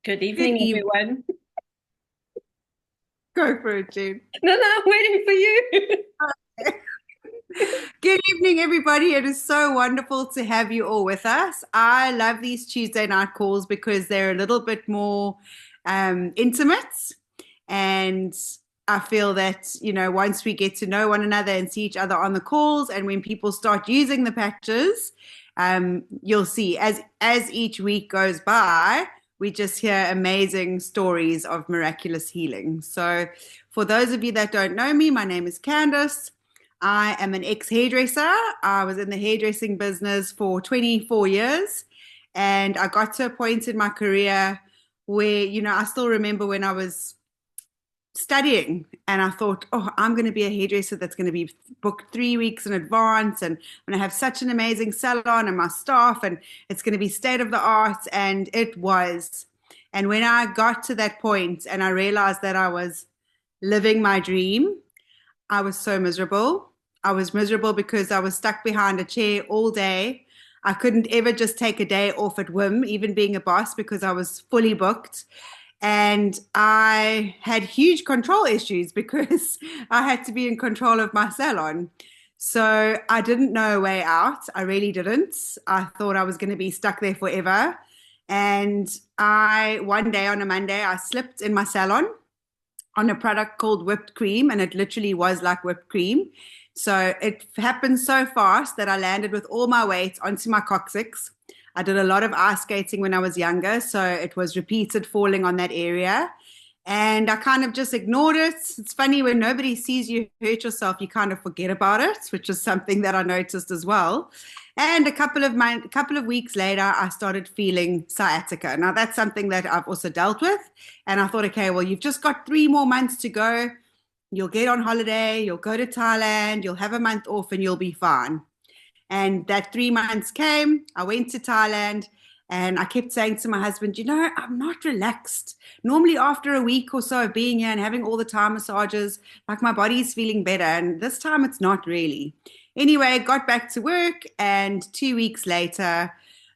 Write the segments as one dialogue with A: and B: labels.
A: Good
B: Good
A: evening,
B: evening.
A: everyone.
B: Go for it, June.
A: No, no, I'm waiting for you.
B: Good evening, everybody. It is so wonderful to have you all with us. I love these Tuesday night calls because they're a little bit more intimate. And I feel that, once we get to know one another and see each other on the calls, and when people start using the patches, you'll see as each week goes by, we just hear amazing stories of miraculous healing. So, for those of you that don't know me, my name is Candice. I am an ex-hairdresser. I was in the hairdressing business for 24 years, and I got to a point in my career where, I still remember when I was studying and I thought, oh, I'm going to be a hairdresser that's going to be booked 3 weeks in advance, and I'm going to have such an amazing salon and my staff, and it's going to be state of the art. And it was. And when I got to that point and I realized that I was living my dream, I was so miserable. I was miserable because I was stuck behind a chair all day. I couldn't ever just take a day off at whim, even being a boss, because I was fully booked. And I had huge control issues because I had to be in control of my salon. So I didn't know a way out. I really didn't. I thought I was going to be stuck there forever. And one day on a Monday, I slipped in my salon on a product called whipped cream, and it literally was like whipped cream. So it happened so fast that I landed with all my weight onto my coccyx. I did a lot of ice skating when I was younger, so it was repeated falling on that area. And I kind of just ignored it. It's funny when nobody sees you hurt yourself, you kind of forget about it, which is something that I noticed as well. And a couple of weeks later, I started feeling sciatica. Now that's something that I've also dealt with. And I thought, okay, well, you've just got 3 more months to go. You'll get on holiday, you'll go to Thailand, you'll have a month off, and you'll be fine. And that 3 months came. I went to Thailand, and I kept saying to my husband, I'm not relaxed. Normally, after a week or so of being here and having all the Thai massages, like my body's feeling better. And this time it's not really. Anyway, got back to work, and 2 weeks later,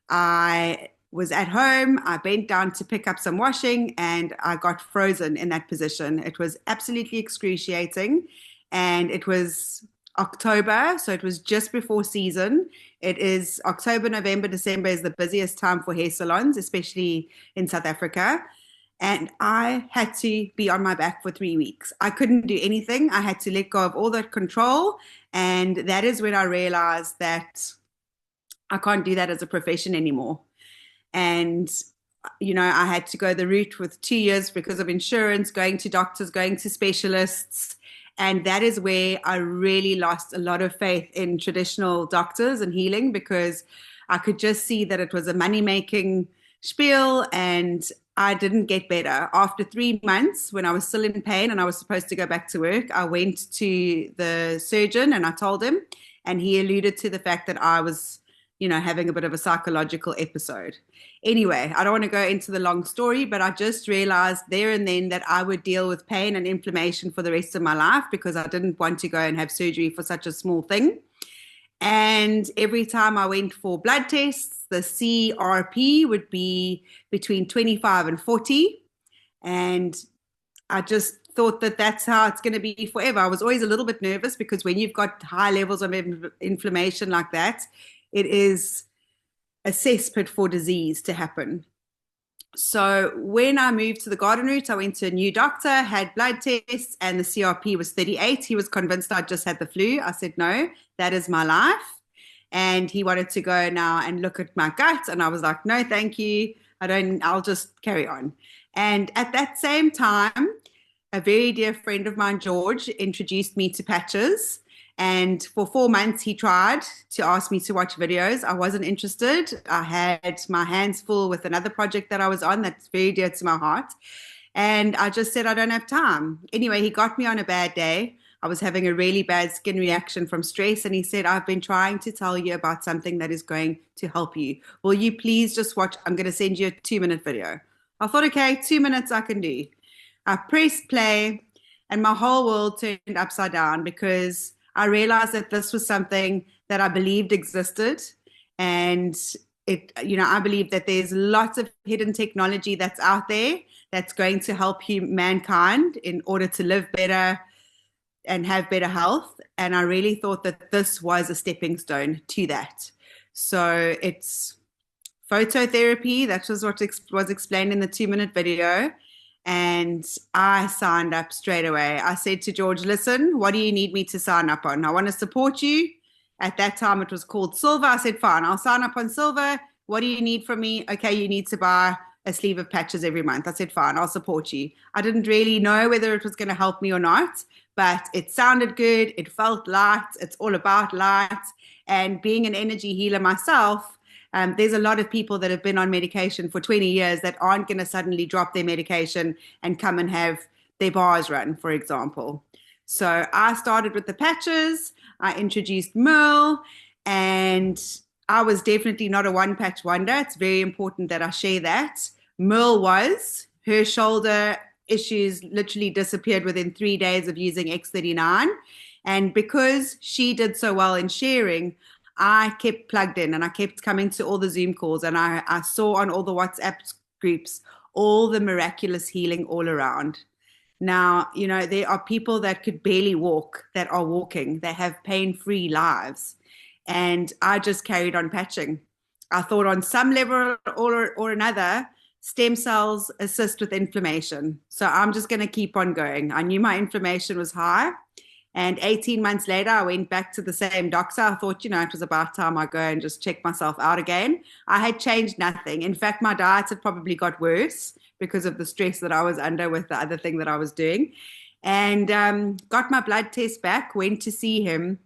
B: I was at home. I bent down to pick up some washing, and I got frozen in that position. It was absolutely excruciating. And it was October, so it was just before season. It is October, November, December is the busiest time for hair salons, especially in South Africa. And I had to be on my back for 3 weeks. I couldn't do anything. I had to let go of all that control. And that is when I realized that I can't do that as a profession anymore. And I had to go the route with 2 years because of insurance, going to doctors, going to specialists. And that is where I really lost a lot of faith in traditional doctors and healing, because I could just see that it was a money making spiel, and I didn't get better. After 3 months, when I was still in pain and I was supposed to go back to work, I went to the surgeon and I told him, and he alluded to the fact that I was having a bit of a psychological episode. Anyway, I don't want to go into the long story, but I just realized there and then that I would deal with pain and inflammation for the rest of my life because I didn't want to go and have surgery for such a small thing. And every time I went for blood tests, the CRP would be between 25 and 40. And I just thought that that's how it's going to be forever. I was always a little bit nervous because when you've got high levels of inflammation like that, it is a cesspit for disease to happen. So when I moved to the garden route, I went to a new doctor, had blood tests, and the CRP was 38. He was convinced I just had the flu. I said, no, that is my life. And he wanted to go now and look at my gut. And I was like, no, thank you. I'll just carry on. And at that same time, a very dear friend of mine, George, introduced me to patches. And for 4 months, he tried to ask me to watch videos. I wasn't interested. I had my hands full with another project that I was on that's very dear to my heart. And I just said, I don't have time. Anyway, he got me on a bad day. I was having a really bad skin reaction from stress. And he said, I've been trying to tell you about something that is going to help you. Will you please just watch? I'm going to send you a 2 minute video. I thought, okay, 2 minutes I can do. I pressed play, and my whole world turned upside down because I realized that this was something that I believed existed. And I believe that there's lots of hidden technology that's out there that's going to help mankind in order to live better and have better health. And I really thought that this was a stepping stone to that. So it's phototherapy. That was what was explained in the 2-minute video. And I signed up straight away. I said to George, listen, what do you need me to sign up on? I want to support you. At that time, it was called Silver. I said, fine, I'll sign up on Silver. What do you need from me? Okay, you need to buy a sleeve of patches every month. I said, fine, I'll support you. I didn't really know whether it was going to help me or not, but it sounded good. It felt light. It's all about light. And being an energy healer myself, there's a lot of people that have been on medication for 20 years that aren't going to suddenly drop their medication and come and have their bars run, for example. So I started with the patches. I introduced Merle, and I was definitely not a one patch wonder. It's very important that I share that. Merle was. Her shoulder issues literally disappeared within 3 days of using X39. And because she did so well in sharing, I kept plugged in and I kept coming to all the Zoom calls, and I saw on all the WhatsApp groups all the miraculous healing all around. Now, there are people that could barely walk that are walking. They have pain-free lives. And I just carried on patching. I thought on some level or another, stem cells assist with inflammation. So I'm just going to keep on going. I knew my inflammation was high. And 18 months later, I went back to the same doctor. I thought, it was about time I go and just check myself out again. I had changed nothing. In fact, my diet had probably got worse because of the stress that I was under with the other thing that I was doing. And got my blood test back, went to see him.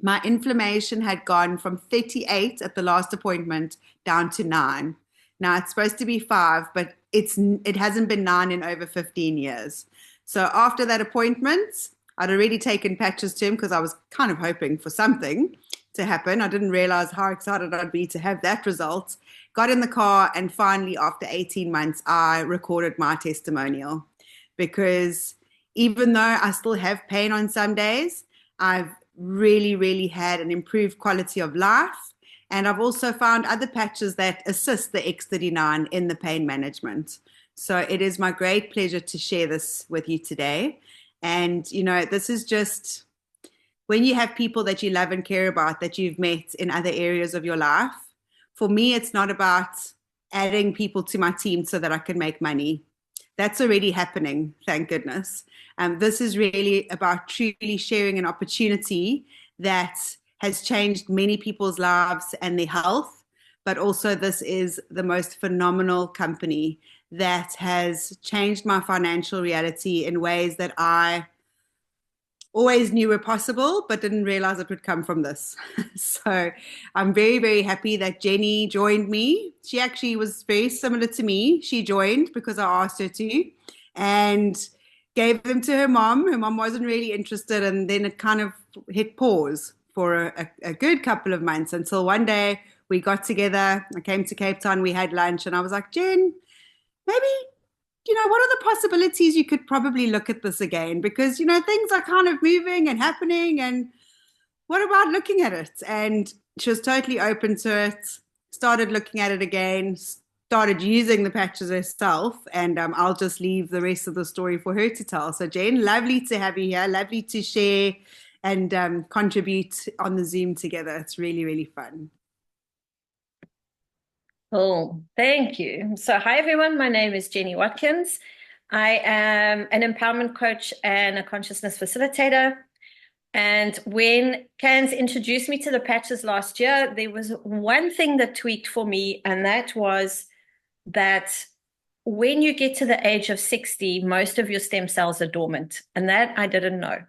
B: My inflammation had gone from 38 at the last appointment down to 9. Now, it's supposed to be 5, but it hasn't been 9 in over 15 years. So after that appointment, I'd already taken patches to him because I was kind of hoping for something to happen. I didn't realize how excited I'd be to have that result. Got in the car, and finally, after 18 months, I recorded my testimonial, because even though I still have pain on some days, I've really, really had an improved quality of life. And I've also found other patches that assist the X39 in the pain management. So it is my great pleasure to share this with you today. And, this is just when you have people that you love and care about that you've met in other areas of your life. For me, it's not about adding people to my team so that I can make money. That's already happening, thank goodness. This is really about truly sharing an opportunity that has changed many people's lives and their health. But also, this is the most phenomenal company that has changed my financial reality in ways that I always knew were possible, but didn't realize it would come from this. So I'm very, very happy that Jenny joined me. She actually was very similar to me. She joined because I asked her to, and gave them to her mom. Her mom wasn't really interested, and then it kind of hit pause for a good couple of months, until one day we got together. I came to Cape Town, we had lunch, and I was like, Jen, maybe, what are the possibilities you could probably look at this again? Because, things are kind of moving and happening, and what about looking at it? And she was totally open to it, started looking at it again, started using the patches herself, and I'll just leave the rest of the story for her to tell. So Jen, lovely to have you here, lovely to share and contribute on the Zoom together. It's really, really fun.
A: Oh, thank you. So hi, everyone. My name is Jenny Watkins. I am an empowerment coach and a consciousness facilitator. And when Candice introduced me to the patches last year, there was one thing that tweaked for me, and that was that when you get to the age of 60, most of your stem cells are dormant, and that I didn't know.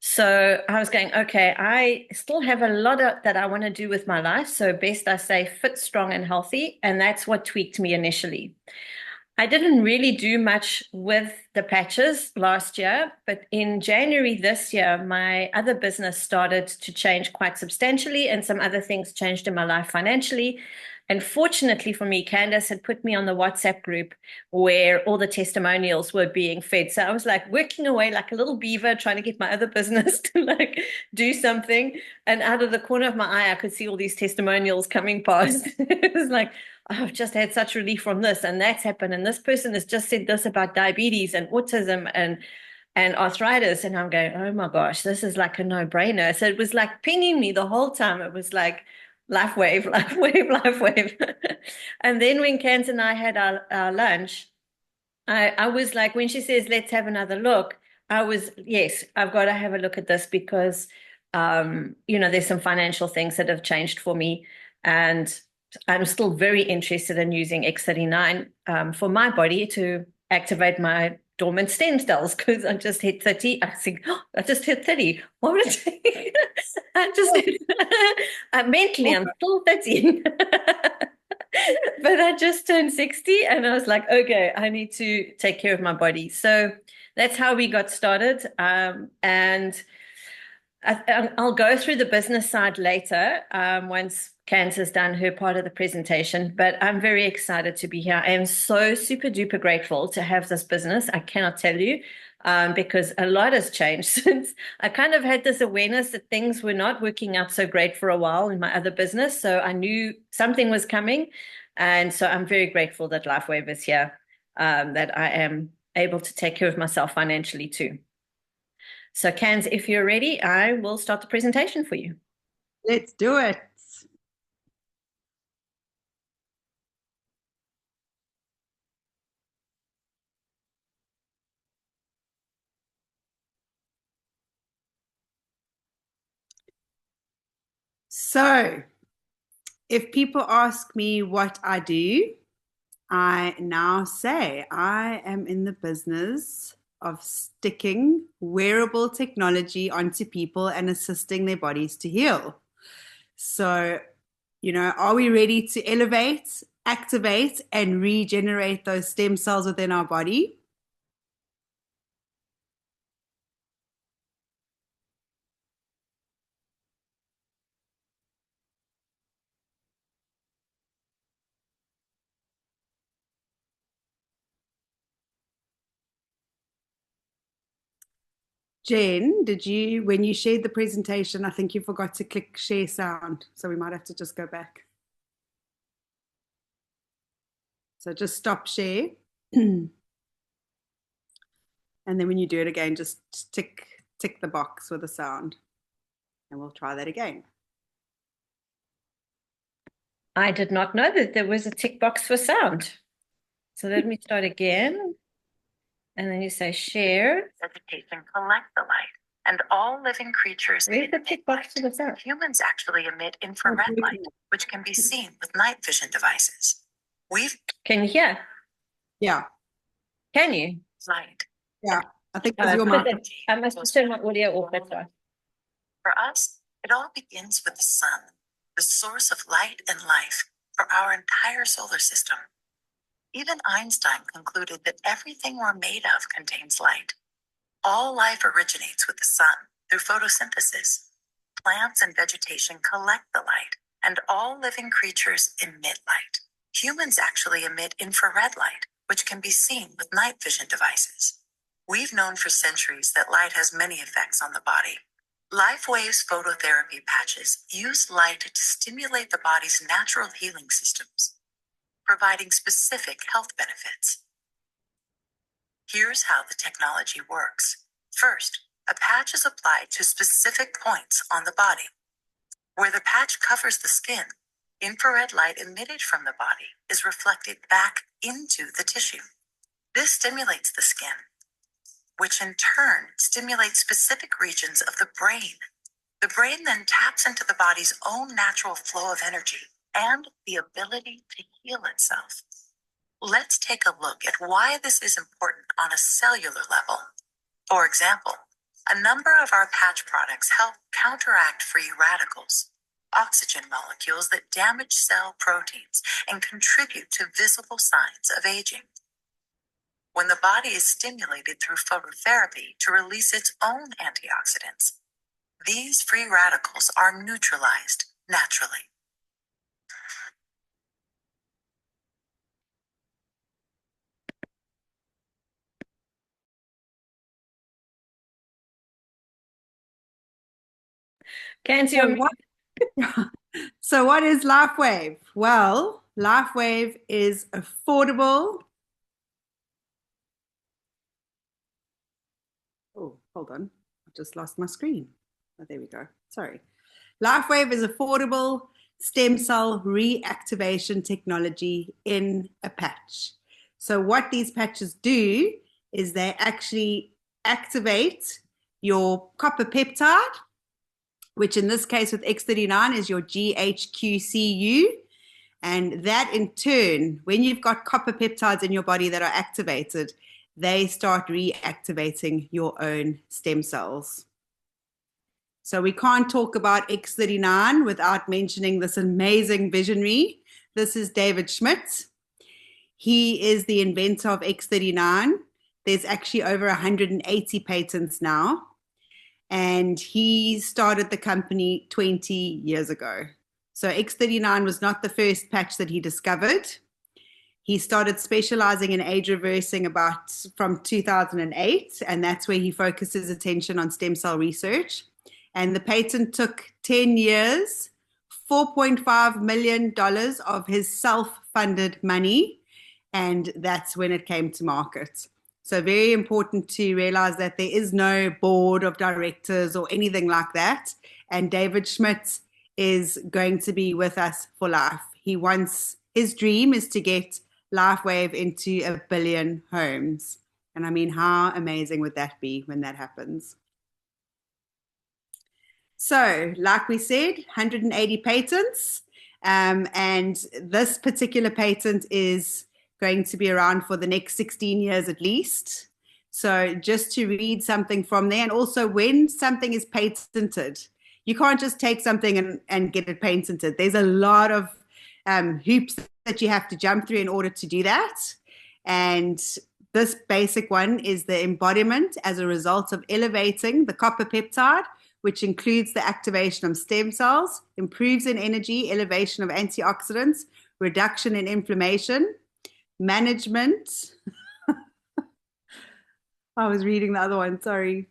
A: So I was going, okay, I still have a lot that I want to do with my life. So best I say fit, strong, and healthy. And that's what tweaked me initially. I didn't really do much with the patches last year, but in January this year, my other business started to change quite substantially, and some other things changed in my life financially And fortunately for me, Candice had put me on the WhatsApp group where all the testimonials were being fed. So I was like working away like a little beaver, trying to get my other business to like do something. And out of the corner of my eye, I could see all these testimonials coming past. It was like, oh, I've just had such relief from this, and that's happened. And this person has just said this about diabetes and autism and arthritis. And I'm going, oh my gosh, this is like a no-brainer. So it was like pinging me the whole time. It was like, Lifewave, Lifewave, Lifewave. And then when Kans and I had our lunch, I was like, when she says, let's have another look, I was, yes, I've got to have a look at this because, there's some financial things that have changed for me. And I'm still very interested in using X39 for my body to activate my dormant stem cells because I just hit 30. I think, oh, I just hit 30. What would it take? I just mentally, I'm still 30. But I just turned 60 and I was like, okay, I need to take care of my body. So that's how we got started. And I'll go through the business side later once Candice has done her part of the presentation, but I'm very excited to be here. I am so super duper grateful to have this business. I cannot tell you because a lot has changed since I kind of had this awareness that things were not working out so great for a while in my other business. So I knew something was coming. And so I'm very grateful that Lifewave is here, that I am able to take care of myself financially too. So, Cans, if you're ready, I will start the presentation for you.
B: Let's do it. So, if people ask me what I do, I now say I am in the business of sticking wearable technology onto people and assisting their bodies to heal. So, are we ready to elevate, activate, and regenerate those stem cells within our body? Jen, when you shared the presentation, I think you forgot to click share sound. So we might have to just go back. So just stop share. And then when you do it again, just tick the box with the sound. And we'll try that again.
A: I did not know that there was a tick box for sound. So let me start again. And then you say share.
C: Vegetation collect the light, and all living creatures.
A: Where's the tick box to the sound?
C: Humans actually emit infrared light, which can be seen with night vision devices.
A: Can you hear?
B: Yeah.
A: Can you?
C: Light.
B: Yeah. I think it's your mic.
A: I must turn my audio off. That's right.
C: For us, it all begins with the sun, the source of light and life for our entire solar system. Even Einstein concluded that everything we're made of contains light. All life originates with the sun through photosynthesis. Plants and vegetation collect the light, and all living creatures emit light. Humans actually emit infrared light, which can be seen with night vision devices. We've known for centuries that light has many effects on the body. Lifewave's phototherapy patches use light to stimulate the body's natural healing systems, providing specific health benefits. Here's how the technology works. First, a patch is applied to specific points on the body. Where the patch covers the skin, infrared light emitted from the body is reflected back into the tissue. This stimulates the skin, which in turn stimulates specific regions of the brain. The brain then taps into the body's own natural flow of energy and the ability to heal itself. Let's take a look at why this is important on a cellular level. For example, a number of our patch products help counteract free radicals, oxygen molecules that damage cell proteins and contribute to visible signs of aging. When the body is stimulated through phototherapy to release its own antioxidants, these free radicals are neutralized naturally.
A: Candice,
B: So what, so what is Lifewave? Well, Lifewave is affordable. Oh, hold on. I just lost my screen. Oh, there we go. Sorry. Lifewave is affordable stem cell reactivation technology in a patch. So what these patches do is they actually activate your copper peptide, which in this case with X39 is your GHQCU. And that in turn, when you've got copper peptides in your body that are activated, they start reactivating your own stem cells. So we can't talk about X39 without mentioning this amazing visionary. This is David Schmidt. He is the inventor of X39. There's actually over 180 patents now. And he started the company 20 years ago. So X39 was not the first patch that he discovered. He started specializing in age reversing from 2008, and that's where he focused his attention on stem cell research. And the patent took 10 years, $4.5 million of his self-funded money, and that's when it came to market. So very important to realize that there is no board of directors or anything like that. And David Schmidt is going to be with us for life. His dream is to get Lifewave into 1 billion homes. And I mean, how amazing would that be when that happens? So, like we said, 180 patents. And this particular patent is going to be around for the next 16 years at least. So just to read something from there, and also when something is patented, you can't just take something and get it patented. There's a lot of hoops that you have to jump through in order to do that. And this basic one is the embodiment as a result of elevating the copper peptide, which includes the activation of stem cells, improves in energy, elevation of antioxidants, reduction in inflammation, management. I was reading the other one, sorry.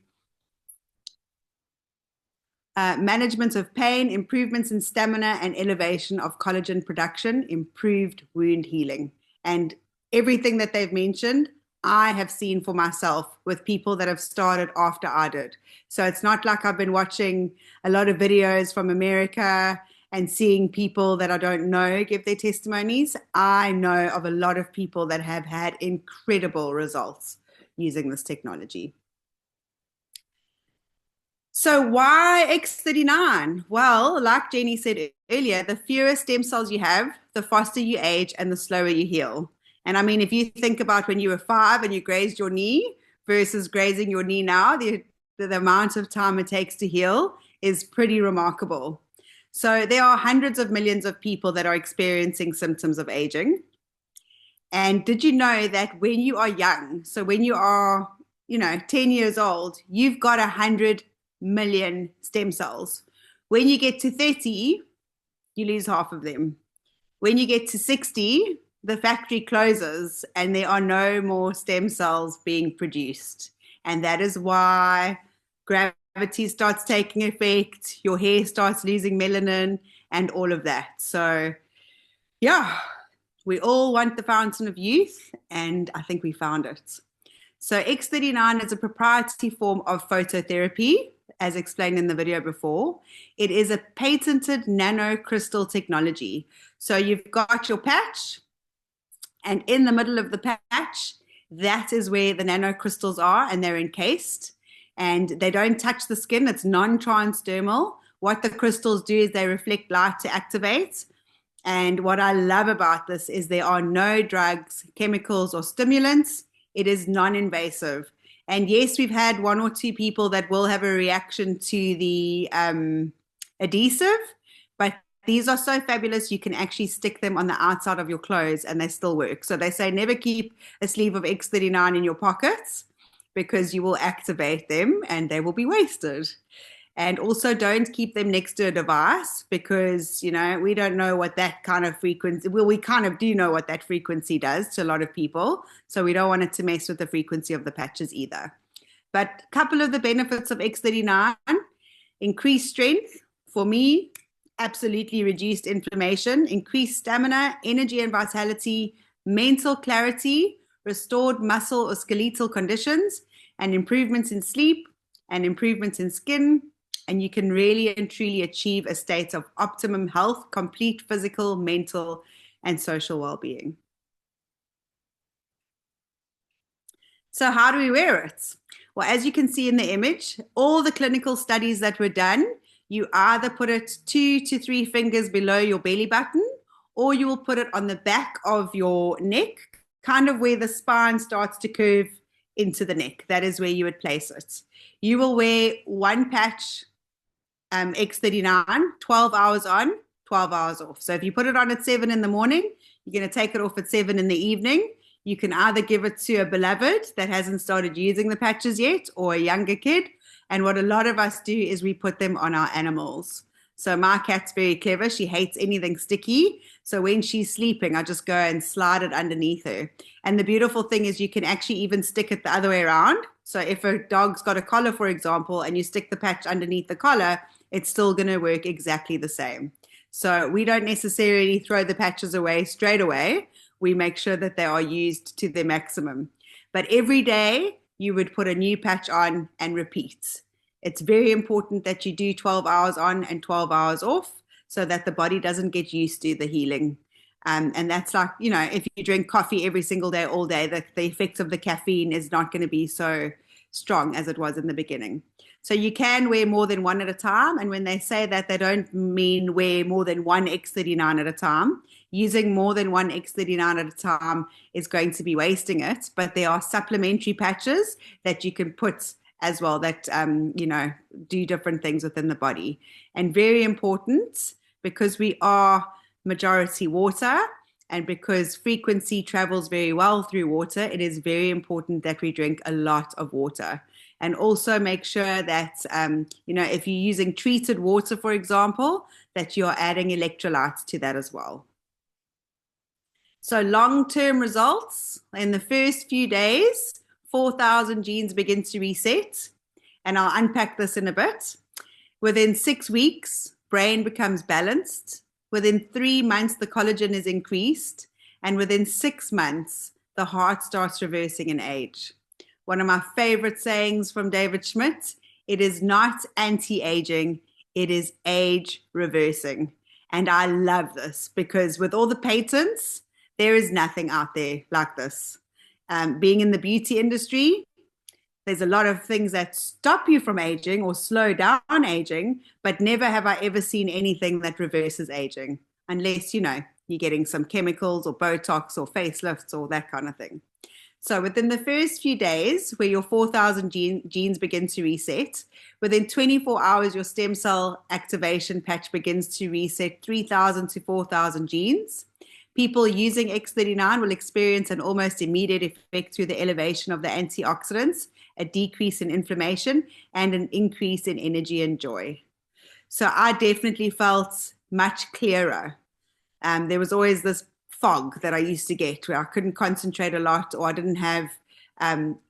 B: Management of pain, improvements in stamina, and elevation of collagen production, improved wound healing. And everything that they've mentioned, I have seen for myself with people that have started after I did. So it's not like I've been watching a lot of videos from America and seeing people that I don't know give their testimonies. I know of a lot of people that have had incredible results using this technology. So why X39? Well, like Jenny said earlier, the fewer stem cells you have, the faster you age and the slower you heal. And I mean, if you think about when you were 5 and you grazed your knee versus grazing your knee now, the amount of time it takes to heal is pretty remarkable. So there are hundreds of millions of people that are experiencing symptoms of aging. And did you know that when you are young, so when you are, 10 years old, you've got 100 million stem cells. When you get to 30, you lose half of them. When you get to 60, the factory closes and there are no more stem cells being produced. And that is why gravity starts taking effect, your hair starts losing melanin and all of that. So yeah, we all want the fountain of youth, and I think we found it. So X39 is a proprietary form of phototherapy, as explained in the video before. It is a patented nanocrystal technology. So you've got your patch, and in the middle of the patch, that is where the nanocrystals are, and they're encased. And they don't touch the skin. It's non-transdermal. What the crystals do is they reflect light to activate. And what I love about this is there are no drugs, chemicals, or stimulants. It is non-invasive. And yes, we've had 1 or 2 people that will have a reaction to the adhesive, but these are so fabulous, you can actually stick them on the outside of your clothes and they still work. So they say never keep a sleeve of X39 in your pockets because you will activate them and they will be wasted. And also don't keep them next to a device because, we don't know what that kind of frequency, well, we kind of do know what that frequency does to a lot of people. So we don't want it to mess with the frequency of the patches either. But a couple of the benefits of X39, increased strength for me, absolutely reduced inflammation, increased stamina, energy and vitality, mental clarity, restored muscle or skeletal conditions, and improvements in sleep and improvements in skin. And you can really and truly achieve a state of optimum health, complete physical, mental, and social well-being. So how do we wear it? Well, as you can see in the image, all the clinical studies that were done, you either put it 2 to 3 fingers below your belly button, or you will put it on the back of your neck, kind of where the spine starts to curve into the neck. That is where you would place it. You will wear one patch, X39, 12 hours on, 12 hours off. So if you put it on at 7 in the morning, you're going to take it off at 7 in the evening. You can either give it to a beloved that hasn't started using the patches yet, or a younger kid. And what a lot of us do is we put them on our animals. So my cat's very clever. She hates anything sticky. So when she's sleeping, I just go and slide it underneath her. And the beautiful thing is you can actually even stick it the other way around. So if a dog's got a collar, for example, and you stick the patch underneath the collar, it's still going to work exactly the same. So we don't necessarily throw the patches away straight away. We make sure that they are used to their maximum. But every day you would put a new patch on and repeat. It's very important that you do 12 hours on and 12 hours off so that the body doesn't get used to the healing. And that's like, you know, if you drink coffee every single day, all day, the effects of the caffeine is not going to be so strong as it was in the beginning. So you can wear more than one at a time. And when they say that, they don't mean wear more than one X39 at a time. Using more than one X39 at a time is going to be wasting it. But there are supplementary patches that you can put as well that, do different things within the body. And very important, because we are majority water and because frequency travels very well through water, it is very important that we drink a lot of water. And also make sure that, if you're using treated water, for example, that you're adding electrolytes to that as well. So long-term results, in the first few days, 4,000 genes begin to reset. And I'll unpack this in a bit. Within 6 weeks, brain becomes balanced. Within 3 months, the collagen is increased. And within 6 months, the heart starts reversing in age. One of my favorite sayings from David Schmidt, it is not anti-aging, it is age reversing. And I love this because with all the patents, there is nothing out there like this. Being in the beauty industry, there's a lot of things that stop you from aging or slow down aging, but never have I ever seen anything that reverses aging, unless, you're getting some chemicals or Botox or facelifts or that kind of thing. So within the first few days where your 4,000 genes begin to reset, within 24 hours, your stem cell activation patch begins to reset 3,000 to 4,000 genes. People using X39 will experience an almost immediate effect through the elevation of the antioxidants, a decrease in inflammation, and an increase in energy and joy. So I definitely felt much clearer. There was always this fog that I used to get where I couldn't concentrate a lot, or I didn't have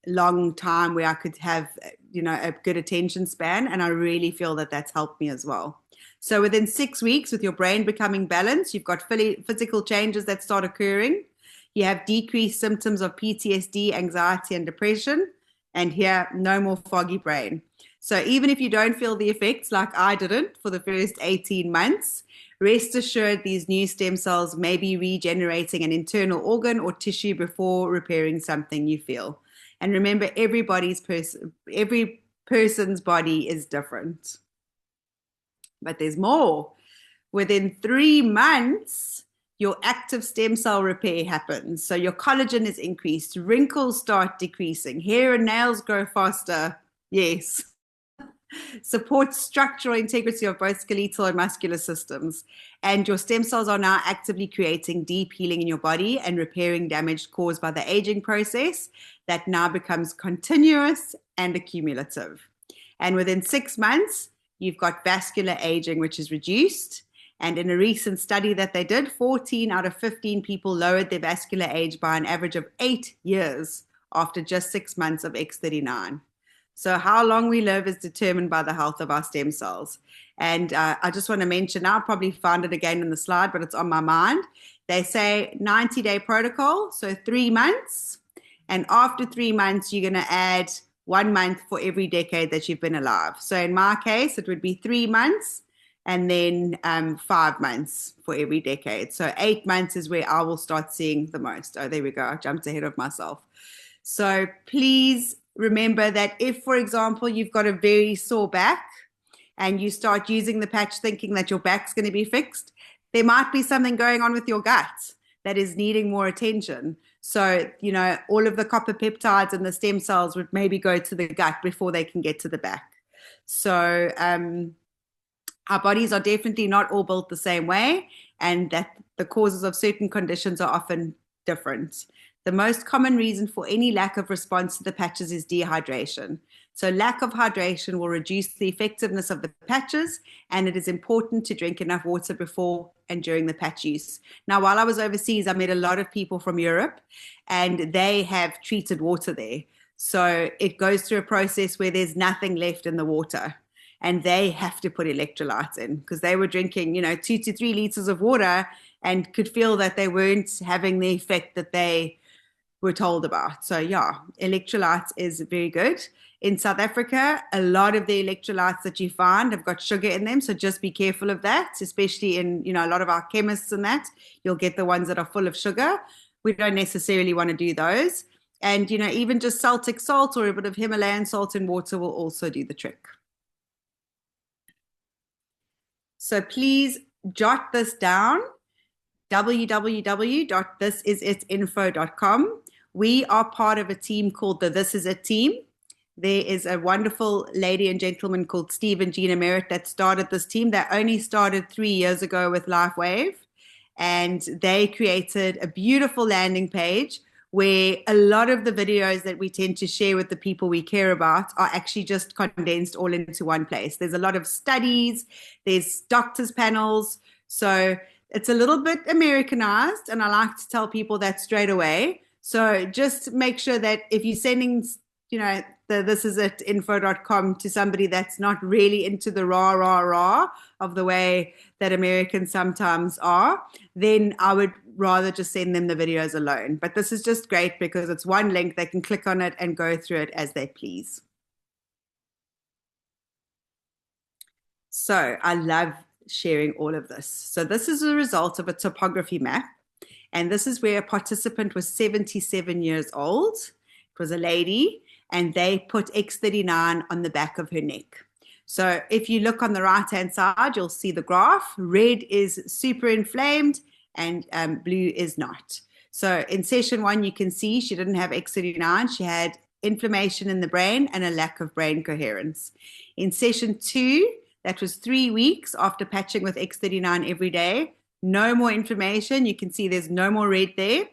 B: long time where I could have, a good attention span. And I really feel that that's helped me as well. So within 6 weeks, with your brain becoming balanced, you've got physical changes that start occurring. You have decreased symptoms of PTSD, anxiety, and depression. And here, no more foggy brain. So even if you don't feel the effects like I didn't for the first 18 months, rest assured these new stem cells may be regenerating an internal organ or tissue before repairing something you feel. And remember, every person's body is different. But there's more. Within 3 months, your active stem cell repair happens. So your collagen is increased, wrinkles start decreasing, hair and nails grow faster. Yes. Supports structural integrity of both skeletal and muscular systems. And your stem cells are now actively creating deep healing in your body and repairing damage caused by the aging process that now becomes continuous and accumulative. And within 6 months, you've got vascular aging, which is reduced. And in a recent study that they did, 14 out of 15 people lowered their vascular age by an average of 8 years after just 6 months of X39. So how long we live is determined by the health of our stem cells. And I just want to mention, I'll probably find it again in the slide, but it's on my mind. They say 90-day protocol, so 3 months. And after 3 months, you're going to add 1 month for every decade that you've been alive. So in my case, it would be 3 months and then 5 months for every decade. So 8 months is where I will start seeing the most. Oh, there we go. I jumped ahead of myself. So please remember that if, for example, you've got a very sore back and you start using the patch thinking that your back's going to be fixed, there might be something going on with your gut that is needing more attention. So, you know, all of the copper peptides and the stem cells would maybe go to the gut before they can get to the back. So our bodies are definitely not all built the same way, and that the causes of certain conditions are often different. The most common reason for any lack of response to the patches is dehydration. So lack of hydration will reduce the effectiveness of the patches, and it is important to drink enough water before and during the patch use. Now, while I was overseas, I met a lot of people from Europe, and they have treated water there. So it goes through a process where there's nothing left in the water, and they have to put electrolytes in because they were drinking, 2 to 3 liters of water and could feel that they weren't having the effect that they were told about. So yeah, electrolytes is very good. In South Africa, a lot of the electrolytes that you find have got sugar in them. So just be careful of that, especially in, a lot of our chemists and that. You'll get the ones that are full of sugar. We don't necessarily want to do those. And, even just Celtic salt or a bit of Himalayan salt in water will also do the trick. So please jot this down, www.thisisitinfo.com. We are part of a team called the This Is It team. There is a wonderful lady and gentleman called Steve and Gina Merritt that started this team. That only started 3 years ago with Lifewave, and they created a beautiful landing page where a lot of the videos that we tend to share with the people we care about are actually just condensed all into one place. There's a lot of studies, there's doctors' panels, so it's a little bit Americanized, and I like to tell people that straight away. So just make sure that if you're sending, the thisisitinfo.com to somebody that's not really into the rah of the way that Americans sometimes are, then I would rather just send them the videos alone. But this is just great because it's one link. They can click on it and go through it as they please. So I love sharing all of this. So this is a result of a topography map. And this is where a participant was 77 years old. It was a lady, and they put X39 on the back of her neck. So if you look on the right-hand side, you'll see the graph. Red is super inflamed and blue is not. So in session 1, you can see she didn't have X39. She had inflammation in the brain and a lack of brain coherence. In session 2, that was 3 weeks after patching with X39 every day. No more inflammation. You can see there's no more red there.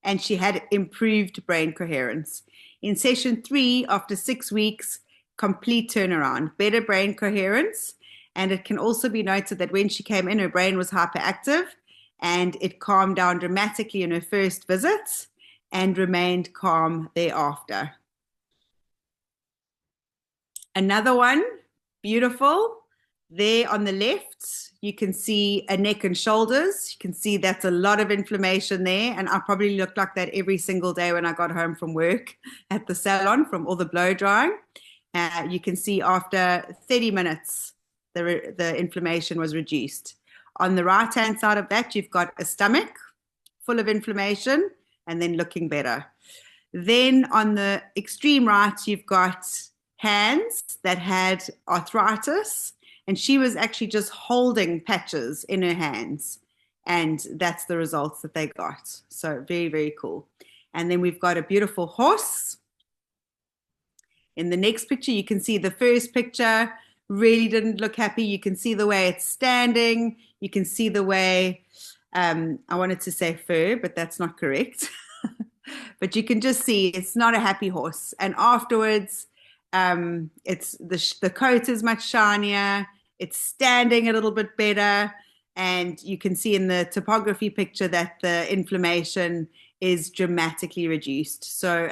B: And she had improved brain coherence. In session 3, after 6 weeks, complete turnaround, better brain coherence. And it can also be noted that when she came in, her brain was hyperactive, and it calmed down dramatically in her first visit and remained calm thereafter. Another one, beautiful. There on the left, you can see a neck and shoulders. You can see that's a lot of inflammation there. And I probably looked like that every single day when I got home from work at the salon from all the blow drying. You can see after 30 minutes, the inflammation was reduced. On the right-hand side of that, you've got a stomach full of inflammation and then looking better. Then on the extreme right, you've got hands that had arthritis, and she was actually just holding patches in her hands, and that's the results that they got. So very, very cool. And then we've got a beautiful horse. In the next picture, you can see the first picture really didn't look happy. You can see the way it's standing. You can see the way, I wanted to say fur, but that's not correct. But you can just see it's not a happy horse. And afterwards, it's the coat is much shinier. It's standing a little bit better. And you can see in the topography picture that the inflammation is dramatically reduced. So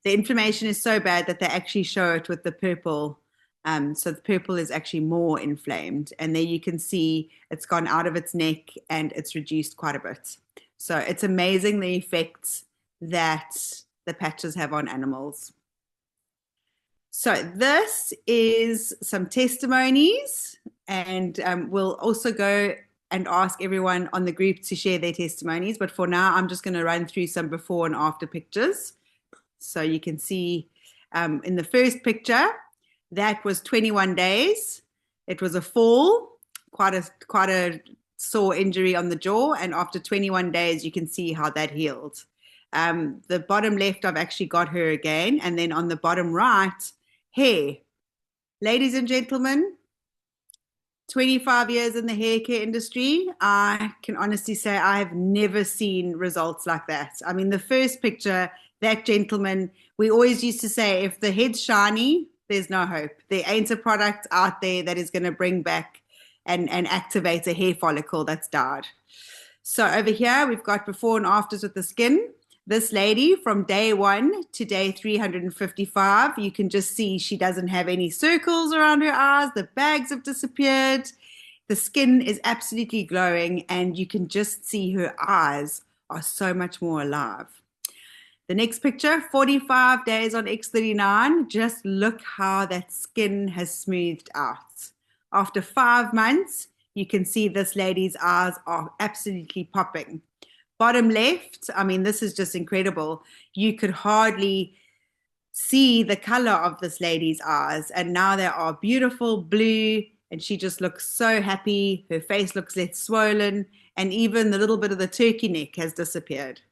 B: the inflammation is so bad that they actually show it with the purple. So the purple is actually more inflamed. And there you can see it's gone out of its neck and it's reduced quite a bit. So it's amazing the effects that the patches have on animals. So this is some testimonies, and we'll also go and ask everyone on the group to share their testimonies. But for now, I'm just going to run through some before and after pictures. So you can see in the first picture, that was 21 days. It was a fall, quite a sore injury on the jaw. And after 21 days, you can see how that healed. The bottom left, I've actually got her again. And then on the bottom right, hair. Ladies and gentlemen, 25 years in the hair care industry, I can honestly say I have never seen results like that. I mean, the first picture, that gentleman, we always used to say, if the head's shiny, there's no hope. There ain't a product out there that is going to bring back and activate a hair follicle that's died. So over here, we've got before and afters with the skin. This lady from day 1 to day 355, you can just see she doesn't have any circles around her eyes. The bags have disappeared. The skin is absolutely glowing, and you can just see her eyes are so much more alive. The next picture, 45 days on X39. Just look how that skin has smoothed out. After 5 months, you can see this lady's eyes are absolutely popping. Bottom left, I mean, this is just incredible. You could hardly see the color of this lady's eyes, and now they are beautiful blue, and she just looks so happy. Her face looks less swollen, and even the little bit of the turkey neck has disappeared.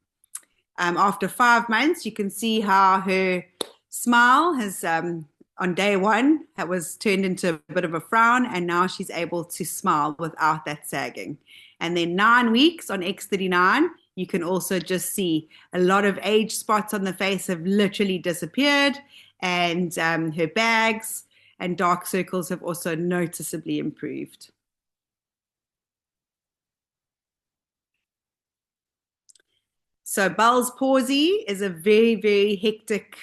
B: After 5 months, you can see how her smile has, on day 1, that was turned into a bit of a frown, and now she's able to smile without that sagging. And then 9 weeks on X39, you can also just see a lot of age spots on the face have literally disappeared, and her bags and dark circles have also noticeably improved. So Bell's palsy is a very, very hectic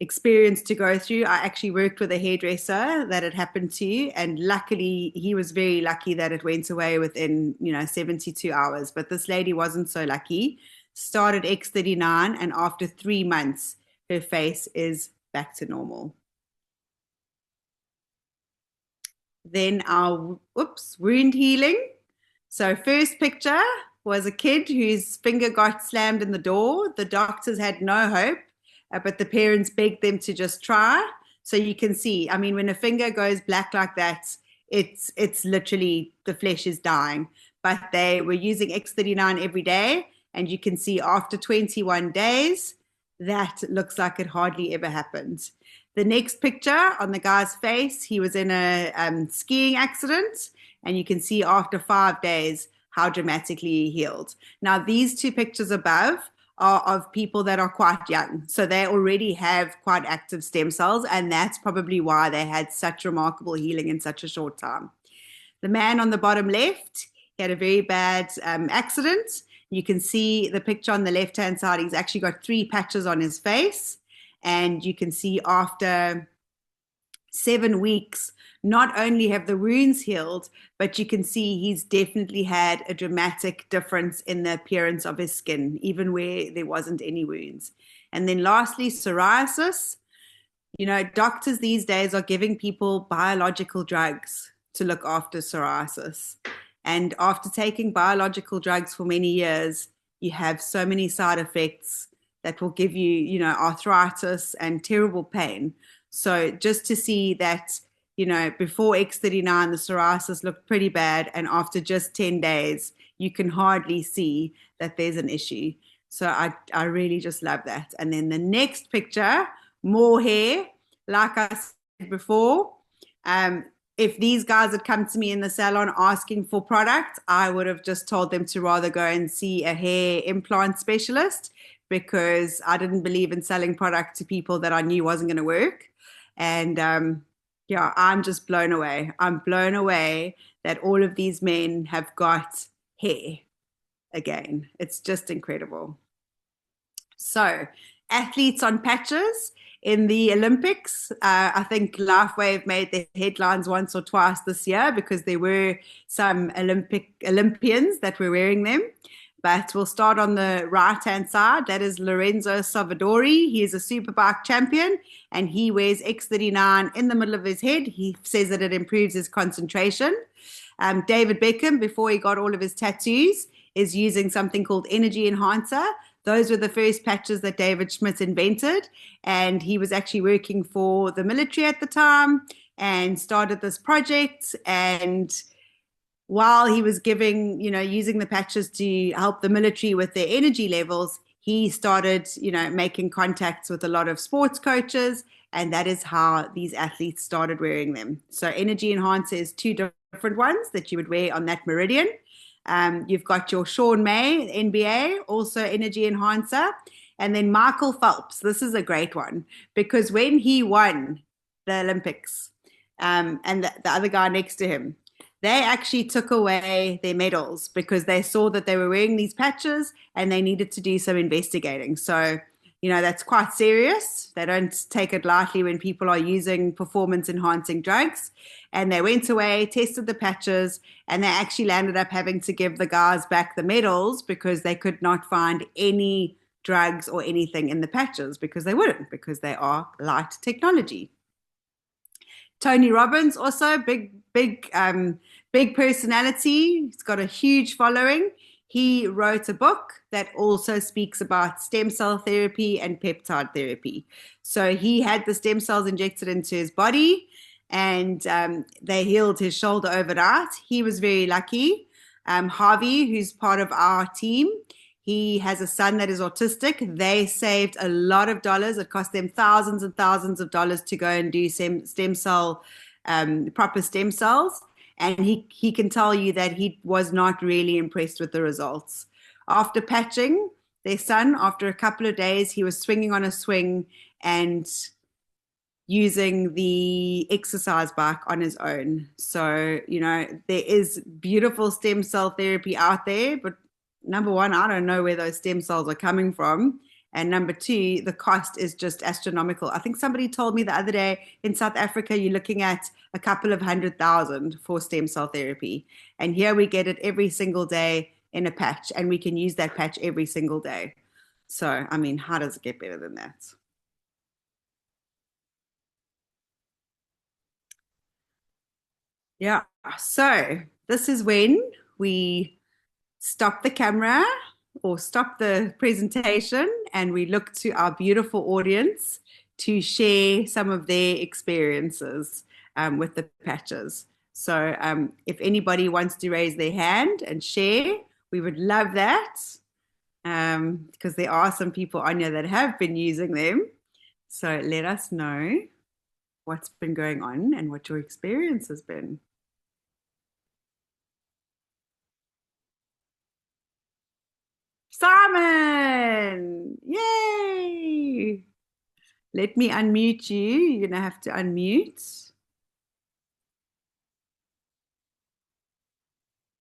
B: experience to go through. I actually worked with a hairdresser that it happened to, and luckily he was very lucky that it went away within 72 hours. But this lady wasn't so lucky. Started X39, and after 3 months, her face is back to normal. Then our wound healing. So first picture was a kid whose finger got slammed in the door. The doctors had no hope, but the parents begged them to just try. So you can see, I mean, when a finger goes black like that, it's literally, the flesh is dying. But they were using X39 every day, and you can see after 21 days, that looks like it hardly ever happened. The next picture on the guy's face, he was in a skiing accident, and you can see after 5 days how dramatically he healed. Now, these 2 pictures above are of people that are quite young. So they already have quite active stem cells, and that's probably why they had such remarkable healing in such a short time. The man on the bottom left, he had a very bad accident. You can see the picture on the left-hand side. He's actually got 3 patches on his face. And you can see after 7 weeks, not only have the wounds healed, but you can see he's definitely had a dramatic difference in the appearance of his skin, even where there wasn't any wounds. And then lastly, psoriasis. Doctors these days are giving people biological drugs to look after psoriasis. And after taking biological drugs for many years, you have so many side effects that will give you, arthritis and terrible pain. So just to see that, before X39, the psoriasis looked pretty bad, and after just 10 days, you can hardly see that there's an issue. So I really just love that. And then the next picture, more hair. Like I said before, if these guys had come to me in the salon asking for product, I would have just told them to rather go and see a hair implant specialist, because I didn't believe in selling product to people that I knew wasn't going to work. And I'm just blown away. I'm blown away that all of these men have got hair again. It's just incredible. So athletes on patches in the Olympics. I think Lifewave made the headlines once or twice this year because there were some Olympians that were wearing them. But we'll start on the right-hand side. That is Lorenzo Savadori. He is a superbike champion, and he wears X39 in the middle of his head. He says that it improves his concentration. David Beckham, before he got all of his tattoos, is using something called Energy Enhancer. Those were the first patches that David Schmidt invented, and he was actually working for the military at the time and started this project. And while he was using the patches to help the military with their energy levels, he started, making contacts with a lot of sports coaches, and that is how these athletes started wearing them. So Energy Enhancer is two different ones that you would wear on that meridian. You've got your Sean May, NBA, also Energy Enhancer. And then Michael Phelps. This is a great one because when he won the Olympics, and the other guy next to him, they actually took away their medals because they saw that they were wearing these patches and they needed to do some investigating. So, that's quite serious. They don't take it lightly when people are using performance-enhancing drugs. And they went away, tested the patches, and they actually landed up having to give the guys back the medals because they could not find any drugs or anything in the patches because they wouldn't, because they are light technology. Tony Robbins, also big personality. He's got a huge following. He wrote a book that also speaks about stem cell therapy and peptide therapy. So he had the stem cells injected into his body, and they healed his shoulder overnight. He was very lucky. Harvey, who's part of our team, he has a son that is autistic. They saved a lot of dollars. It cost them thousands and thousands of dollars to go and do proper stem cells. And he can tell you that he was not really impressed with the results. After patching their son, after a couple of days, he was swinging on a swing and using the exercise bike on his own. So, there is beautiful stem cell therapy out there, but number one, I don't know where those stem cells are coming from. And number two, the cost is just astronomical. I think somebody told me the other day in South Africa, you're looking at a couple of $100,000 for stem cell therapy. And here we get it every single day in a patch, and we can use that patch every single day. So, how does it get better than that? Yeah, so this is when we stop the camera or stop the presentation and we look to our beautiful audience to share some of their experiences with the patches. So if anybody wants to raise their hand and share, we would love that because there are some people on here that have been using them. So let us know what's been going on and what your experience has been. Simon! Yay! Let me unmute you. You're going to have to unmute.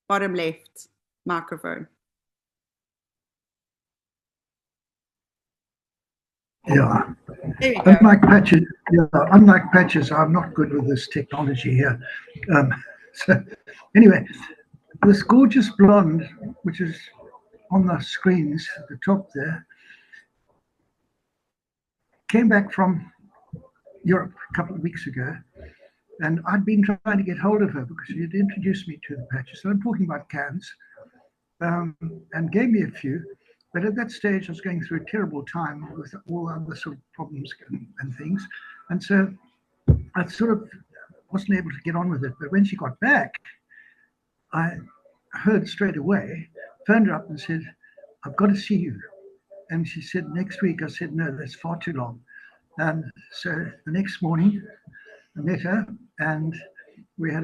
B: Bottom left, microphone.
D: Yeah. Unlike patches, I'm not good with this technology here. So anyway, this gorgeous blonde, which is on the screens at the top there, came back from Europe a couple of weeks ago, and I'd been trying to get hold of her because she had introduced me to the patches. So I'm talking about cans, and gave me a few. But at that stage, I was going through a terrible time with all other sort of problems and things. And so I sort of wasn't able to get on with it. But when she got back, I heard straight away, phoned her up and said, I've got to see you. And she said, next week. I said, no, that's far too long. And so the next morning, I met her and we had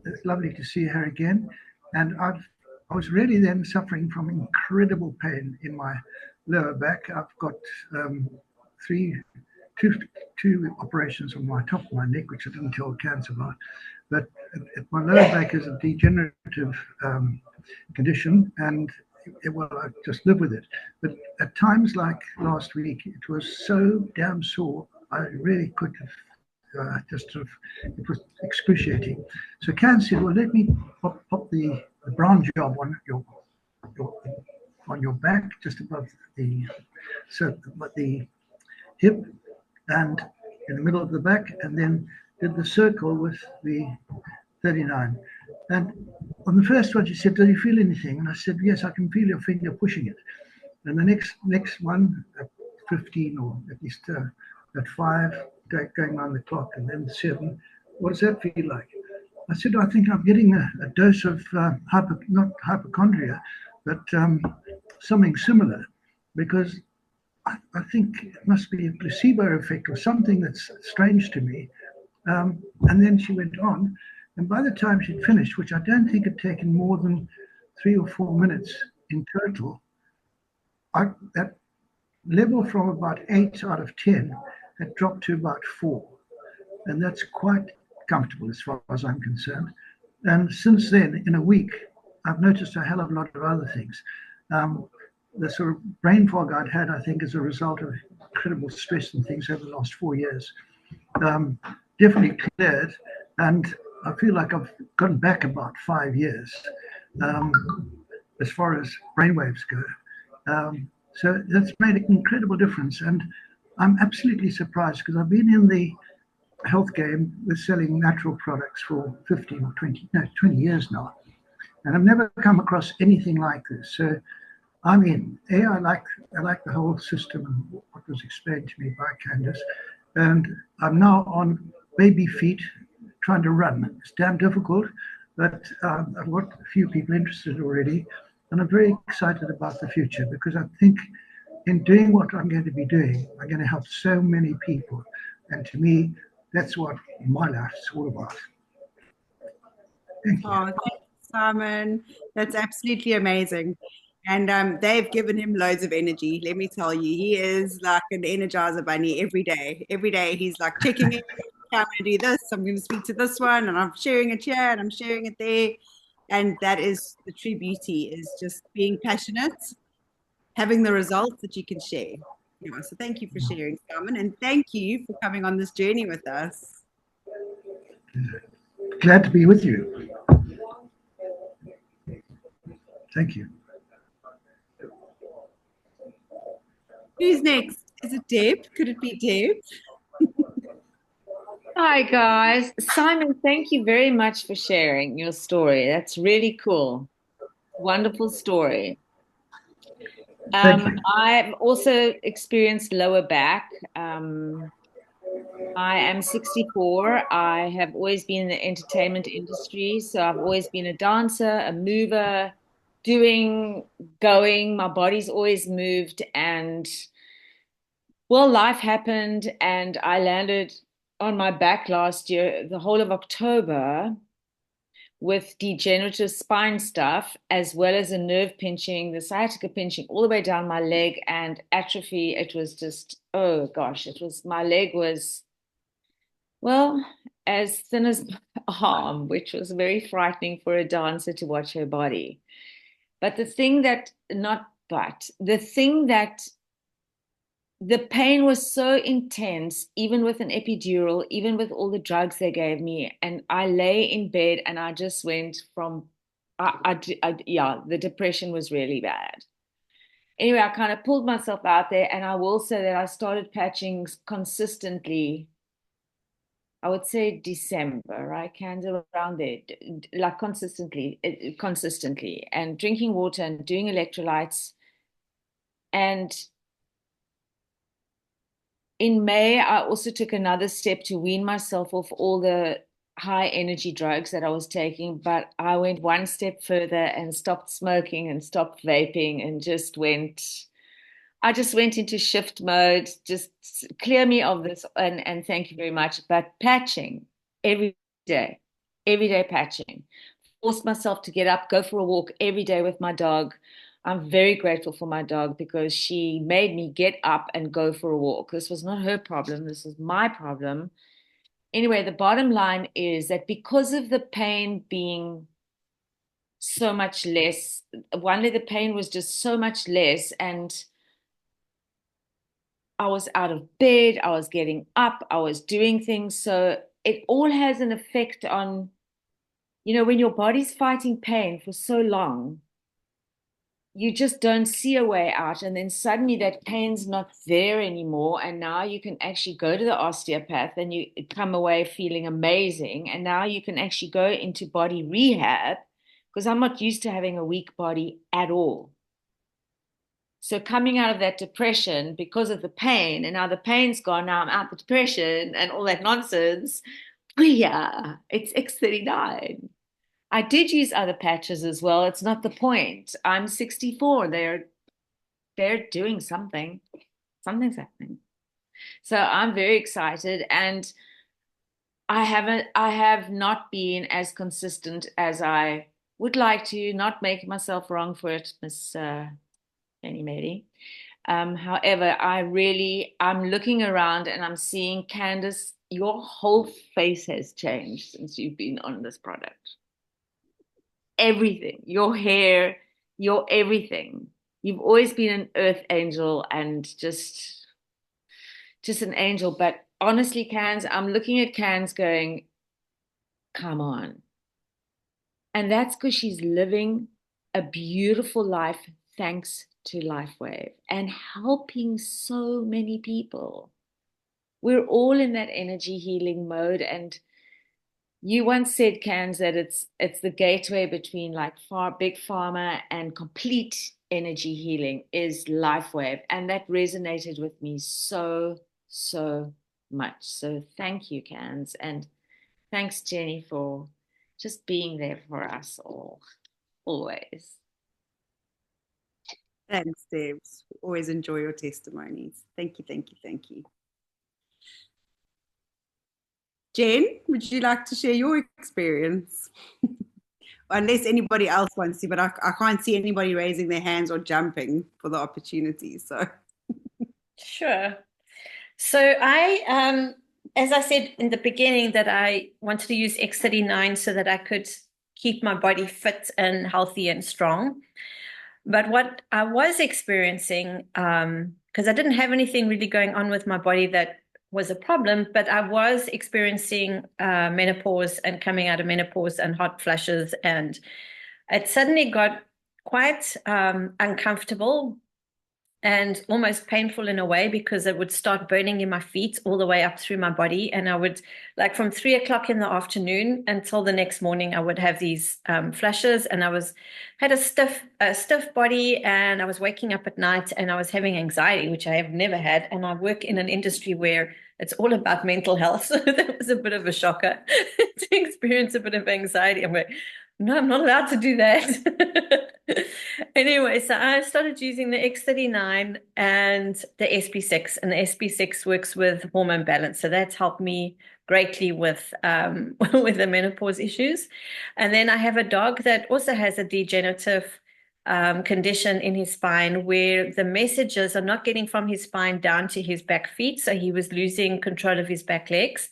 D: it's lovely to see her again. And I was really then suffering from incredible pain in my lower back. I've got two operations on my top of my neck, which I didn't tell cancer about. But my lower back is a degenerative condition, and well, I just live with it. But at times like last week, it was so damn sore. I really could have just sort of, it was excruciating. So Can said, well, let me pop the brown job your on your back, just above the the hip and in the middle of the back, and then did the circle with the 39. And on the first one, she said, "Do you feel anything?" And I said, "Yes, I can feel your finger pushing it." And the next one, at 15 or at least at 5, going around the clock, and then 7. What does that feel like? I said, I think I'm getting a dose of not hypochondria, but something similar, because I think it must be a placebo effect or something that's strange to me. And then she went on, and by the time she'd finished, which I don't think had taken more than 3 or 4 minutes in total, that level from about 8 out of 10 had dropped to about 4. And that's quite comfortable as far as I'm concerned. And since then, in a week, I've noticed a hell of a lot of other things. The sort of brain fog I'd had, I think, as a result of incredible stress and things over the last 4 years, definitely cleared. And I feel like I've gone back about 5 years as far as brainwaves go. So that's made an incredible difference. And I'm absolutely surprised because I've been in the health game with selling natural products for 15 or 20 years now. And I've never come across anything like this. So I'm in. I like the whole system and what was explained to me by Candice. And I'm now on baby feet trying to run. It's damn difficult, but I've got a few people interested already. And I'm very excited about the future because I think in doing what I'm going to be doing, I'm going to help so many people. And to me, that's what my life is all about. Thank you.
B: Oh, thank you, Simon. That's absolutely amazing. And they've given him loads of energy. Let me tell you, he is like an energizer bunny every day. Every day he's like checking in. I'm going to do this. I'm going to speak to this one, and I'm sharing it here, and I'm sharing it there. And that is the true beauty, is just being passionate, having the results that you can share. So thank you for sharing, Simon, and thank you for coming on this journey with us.
D: Glad to be with you. Thank you.
B: Who's next? Is it Deb? Could it be Deb?
E: Hi, guys. Simon, thank you very much for sharing your story. That's really cool. Wonderful story.
D: Thank you.
E: I've also experienced lower back. I am 64. I have always been in the entertainment industry. So I've always been a dancer, a mover, going. My body's always moved. And well, life happened and I landed on my back last year, the whole of October, with degenerative spine stuff, as well as a nerve pinching, the sciatica pinching all the way down my leg and atrophy. It was just, oh gosh, my leg was, well, as thin as my arm, which was very frightening for a dancer to watch her body. But the thing that the pain was so intense, even with an epidural, even with all the drugs they gave me. And I lay in bed and I just went from, the depression was really bad. Anyway, I kind of pulled myself out there, and I will say that I started patching consistently. I would say December, right? Candice, around there, like consistently, and drinking water and doing electrolytes. And in May, I also took another step to wean myself off all the high energy drugs that I was taking, but I went one step further and stopped smoking and stopped vaping and I just went into shift mode, just clear me of this and thank you very much. But patching every day patching. Forced myself to get up, go for a walk every day with my dog. I'm very grateful for my dog because she made me get up and go for a walk. This was not her problem. This was my problem. Anyway, the bottom line is that because of the pain being so much less. One day the pain was just so much less, and I was out of bed, I was getting up, I was doing things. So it all has an effect on, when your body's fighting pain for so long, you just don't see a way out. And then suddenly that pain's not there anymore. And now you can actually go to the osteopath and you come away feeling amazing. And now you can actually go into body rehab, because I'm not used to having a weak body at all. So coming out of that depression because of the pain, and now the pain's gone, now I'm out of the depression and all that nonsense. Yeah, it's X39. I did use other patches as well. It's not the point. I'm 64. They're doing something. Something's happening. So I'm very excited, and I have not been as consistent as I would like to, not making myself wrong for it, Miss Jenny Mary. However, I'm looking around and I'm seeing, Candice, your whole face has changed since you've been on this product. Everything, your hair, your everything. You've always been an earth angel and just an angel. But honestly, Cans, I'm looking at Cans going, come on. And that's because she's living a beautiful life thanks to Lifewave and helping so many people. We're all in that energy healing mode. And you once said, Cans, that it's the gateway between like big pharma and complete energy healing is Lifewave. And that resonated with me so, so much. So thank you, Cans. And thanks, Jenny, for just being there for us all, always.
B: Thanks, Deb. Always enjoy your testimonies. Thank you, thank you, thank you. Jen, would you like to share your experience? Unless anybody else wants to, but I can't see anybody raising their hands or jumping for the opportunity. So,
A: sure. So I, as I said in the beginning, that I wanted to use X39 so that I could keep my body fit and healthy and strong. But what I was experiencing, because I didn't have anything really going on with my body that was a problem, but I was experiencing menopause and coming out of menopause and hot flushes, and it suddenly got quite uncomfortable and almost painful in a way, because it would start burning in my feet all the way up through my body. And I would, like, from 3 o'clock in the afternoon until the next morning, I would have these flushes, and I had a stiff body, and I was waking up at night and I was having anxiety, which I have never had. And I work in an industry where it's all about mental health. So that was a bit of a shocker to experience a bit of anxiety. I'm like, no, I'm not allowed to do that. Anyway, so I started using the X39 and the SP6, and the SP6 works with hormone balance. So that's helped me greatly with with the menopause issues. And then I have a dog that also has a degenerative condition in his spine, where the messages are not getting from his spine down to his back feet. So he was losing control of his back legs.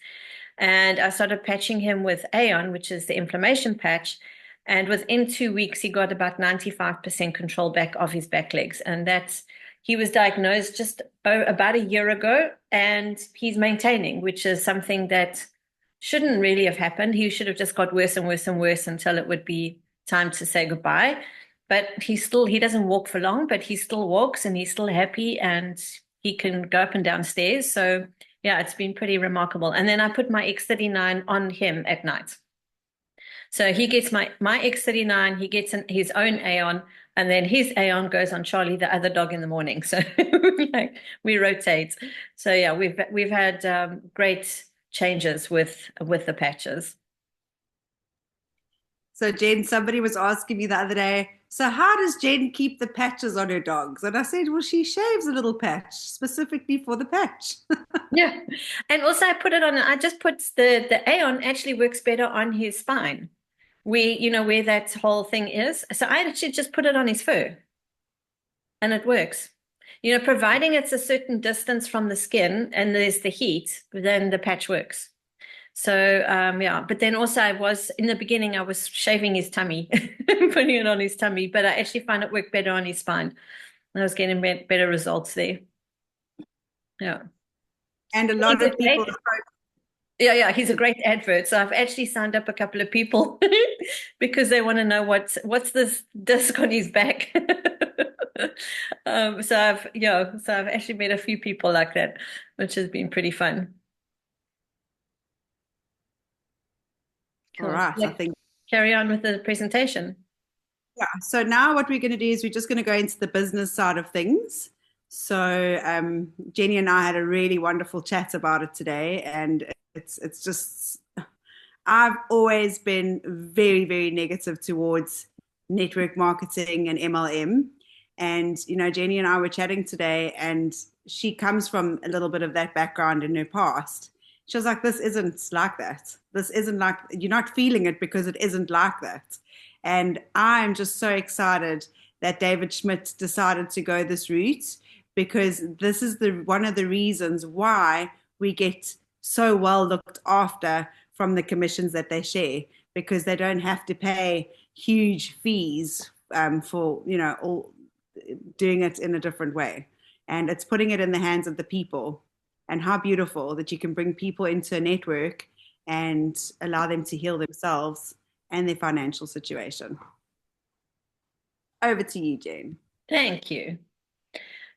A: And I started patching him with Aeon, which is the inflammation patch. And within 2 weeks, he got about 95% control back of his back legs. And he was diagnosed just about a year ago, and he's maintaining, which is something that shouldn't really have happened. He should have just got worse and worse and worse until it would be time to say goodbye. But he doesn't walk for long, but he still walks, and he's still happy, and he can go up and down stairs. So yeah, it's been pretty remarkable. And then I put my X39 on him at night. So he gets my X39, he gets his own Aeon, and then his Aeon goes on Charlie, the other dog, in the morning. So we rotate. So yeah, we've had great changes with the patches.
B: So Jen, somebody was asking me the other day, so how does Jen keep the patches on her dogs? And I said, well, she shaves a little patch specifically for the patch.
A: Yeah. And also I just put the Aeon actually works better on his spine, where that whole thing is. So I actually just put it on his fur, and it works. Providing it's a certain distance from the skin and there's the heat, then the patch works. So yeah, but then also I was in the beginning I was shaving his tummy, putting it on his tummy, but I actually found it worked better on his spine. I was getting better results there. Yeah.
B: And a lot of people,
A: Yeah, he's a great advert. So I've actually signed up a couple of people because they want to know what's this disc on his back. So I've actually met a few people like that, which has been pretty fun.
B: all
A: Cool.
B: right, I think.
A: Carry on with the presentation.
B: Yeah. So now what we're going to do is we're just going to go into the business side of things. So Jenny and I had a really wonderful chat about it today, and it's just I've always been very, very negative towards network marketing and MLM. And Jenny and I were chatting today, and she comes from a little bit of that background in her past. She was like, "This isn't like that. This isn't like, you're not feeling it because it isn't like that." And I'm just so excited that David Schmidt decided to go this route, because this is one of the reasons why we get so well looked after from the commissions that they share, because they don't have to pay huge fees for all doing it in a different way. And it's putting it in the hands of the people. And how beautiful that you can bring people into a network and allow them to heal themselves and their financial situation. Over to you, Jane.
A: Thank you.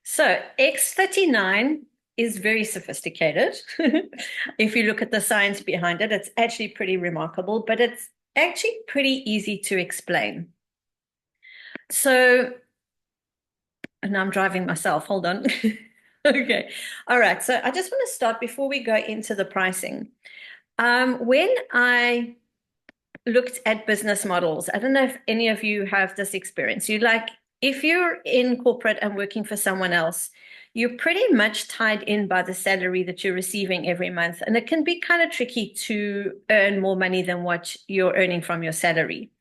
A: So X39 is very sophisticated. If you look at the science behind it, it's actually pretty remarkable, but it's actually pretty easy to explain. So, and I'm driving myself, hold on. Okay, all right. So I just want to start before we go into the pricing. When I looked at business models, I don't know if any of you have this experience. If you're in corporate and working for someone else, you're pretty much tied in by the salary that you're receiving every month. And it can be kind of tricky to earn more money than what you're earning from your salary.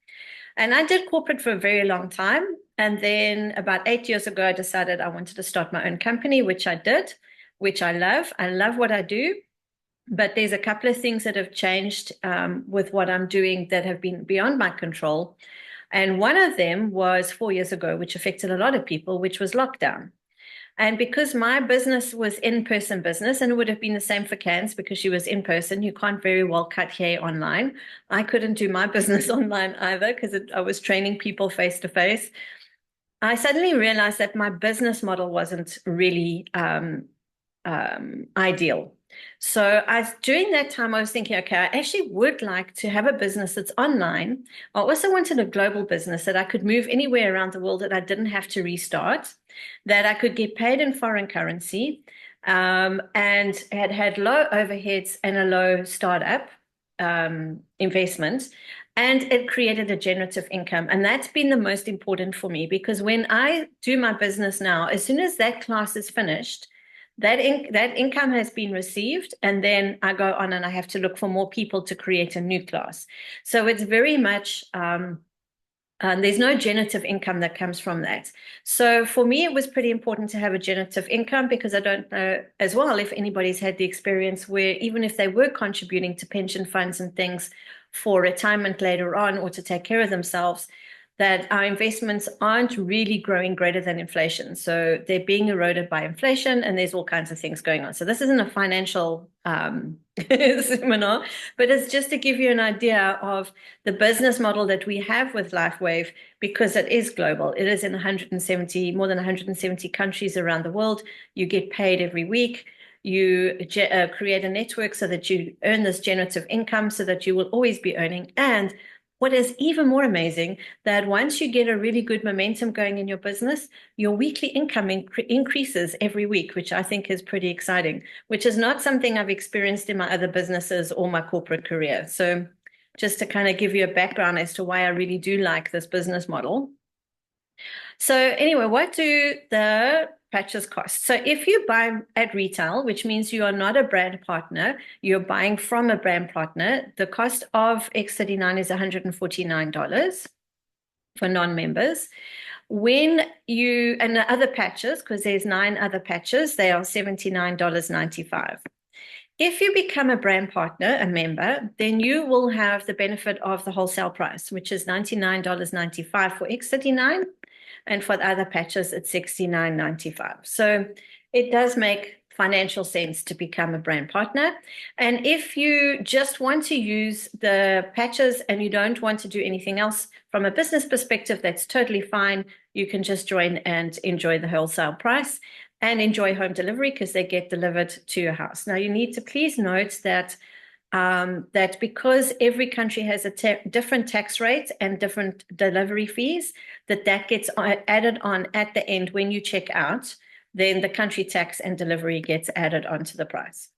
A: And I did corporate for a very long time. And then about 8 years ago, I decided I wanted to start my own company, which I did, which I love. I love what I do. But there's a couple of things that have changed with what I'm doing that have been beyond my control. And one of them was 4 years ago, which affected a lot of people, which was lockdown. And because my business was in-person business, and it would have been the same for Candice because she was in person, you can't very well cut hair online. I couldn't do my business online either because I was training people face-to-face. I suddenly realized that my business model wasn't really ideal. So during that time, I was thinking, okay, I actually would like to have a business that's online. I also wanted a global business that I could move anywhere around the world, that I didn't have to restart, that I could get paid in foreign currency, and had low overheads and a low startup investment. And it created a generative income. And that's been the most important for me, because when I do my business now, as soon as that class is finished, that income has been received, and then I go on and I have to look for more people to create a new class. So it's very much, there's no generative income that comes from that. So for me, it was pretty important to have a generative income, because I don't know as well if anybody's had the experience where even if they were contributing to pension funds and things for retirement later on, or to take care of themselves, that our investments aren't really growing greater than inflation. So they're being eroded by inflation, and there's all kinds of things going on. So this isn't a financial seminar, but it's just to give you an idea of the business model that we have with Lifewave, because it is global. It is in more than 170 countries around the world. You get paid every week. You create a network so that you earn this generative income, so that you will always be earning. And what is even more amazing, that once you get a really good momentum going in your business, your weekly income increases every week, which I think is pretty exciting, which is not something I've experienced in my other businesses or my corporate career. So just to kind of give you a background as to why I really do like this business model. So anyway, what do the patches cost? So if you buy at retail, which means you are not a brand partner, you're buying from a brand partner, the cost of X39 is $149 for non-members. And the other patches, because there's 9 other patches, they are $79.95. If you become a brand partner, a member, then you will have the benefit of the wholesale price, which is $99.95 for X39. And for the other patches, it's $69.95. So it does make financial sense to become a brand partner. And if you just want to use the patches and you don't want to do anything else from a business perspective, that's totally fine. You can just join and enjoy the wholesale price and enjoy home delivery because they get delivered to your house. Now, you need to please note that that because every country has a different tax rate and different delivery fees, that gets added on at the end when you check out, then the country tax and delivery gets added onto the price.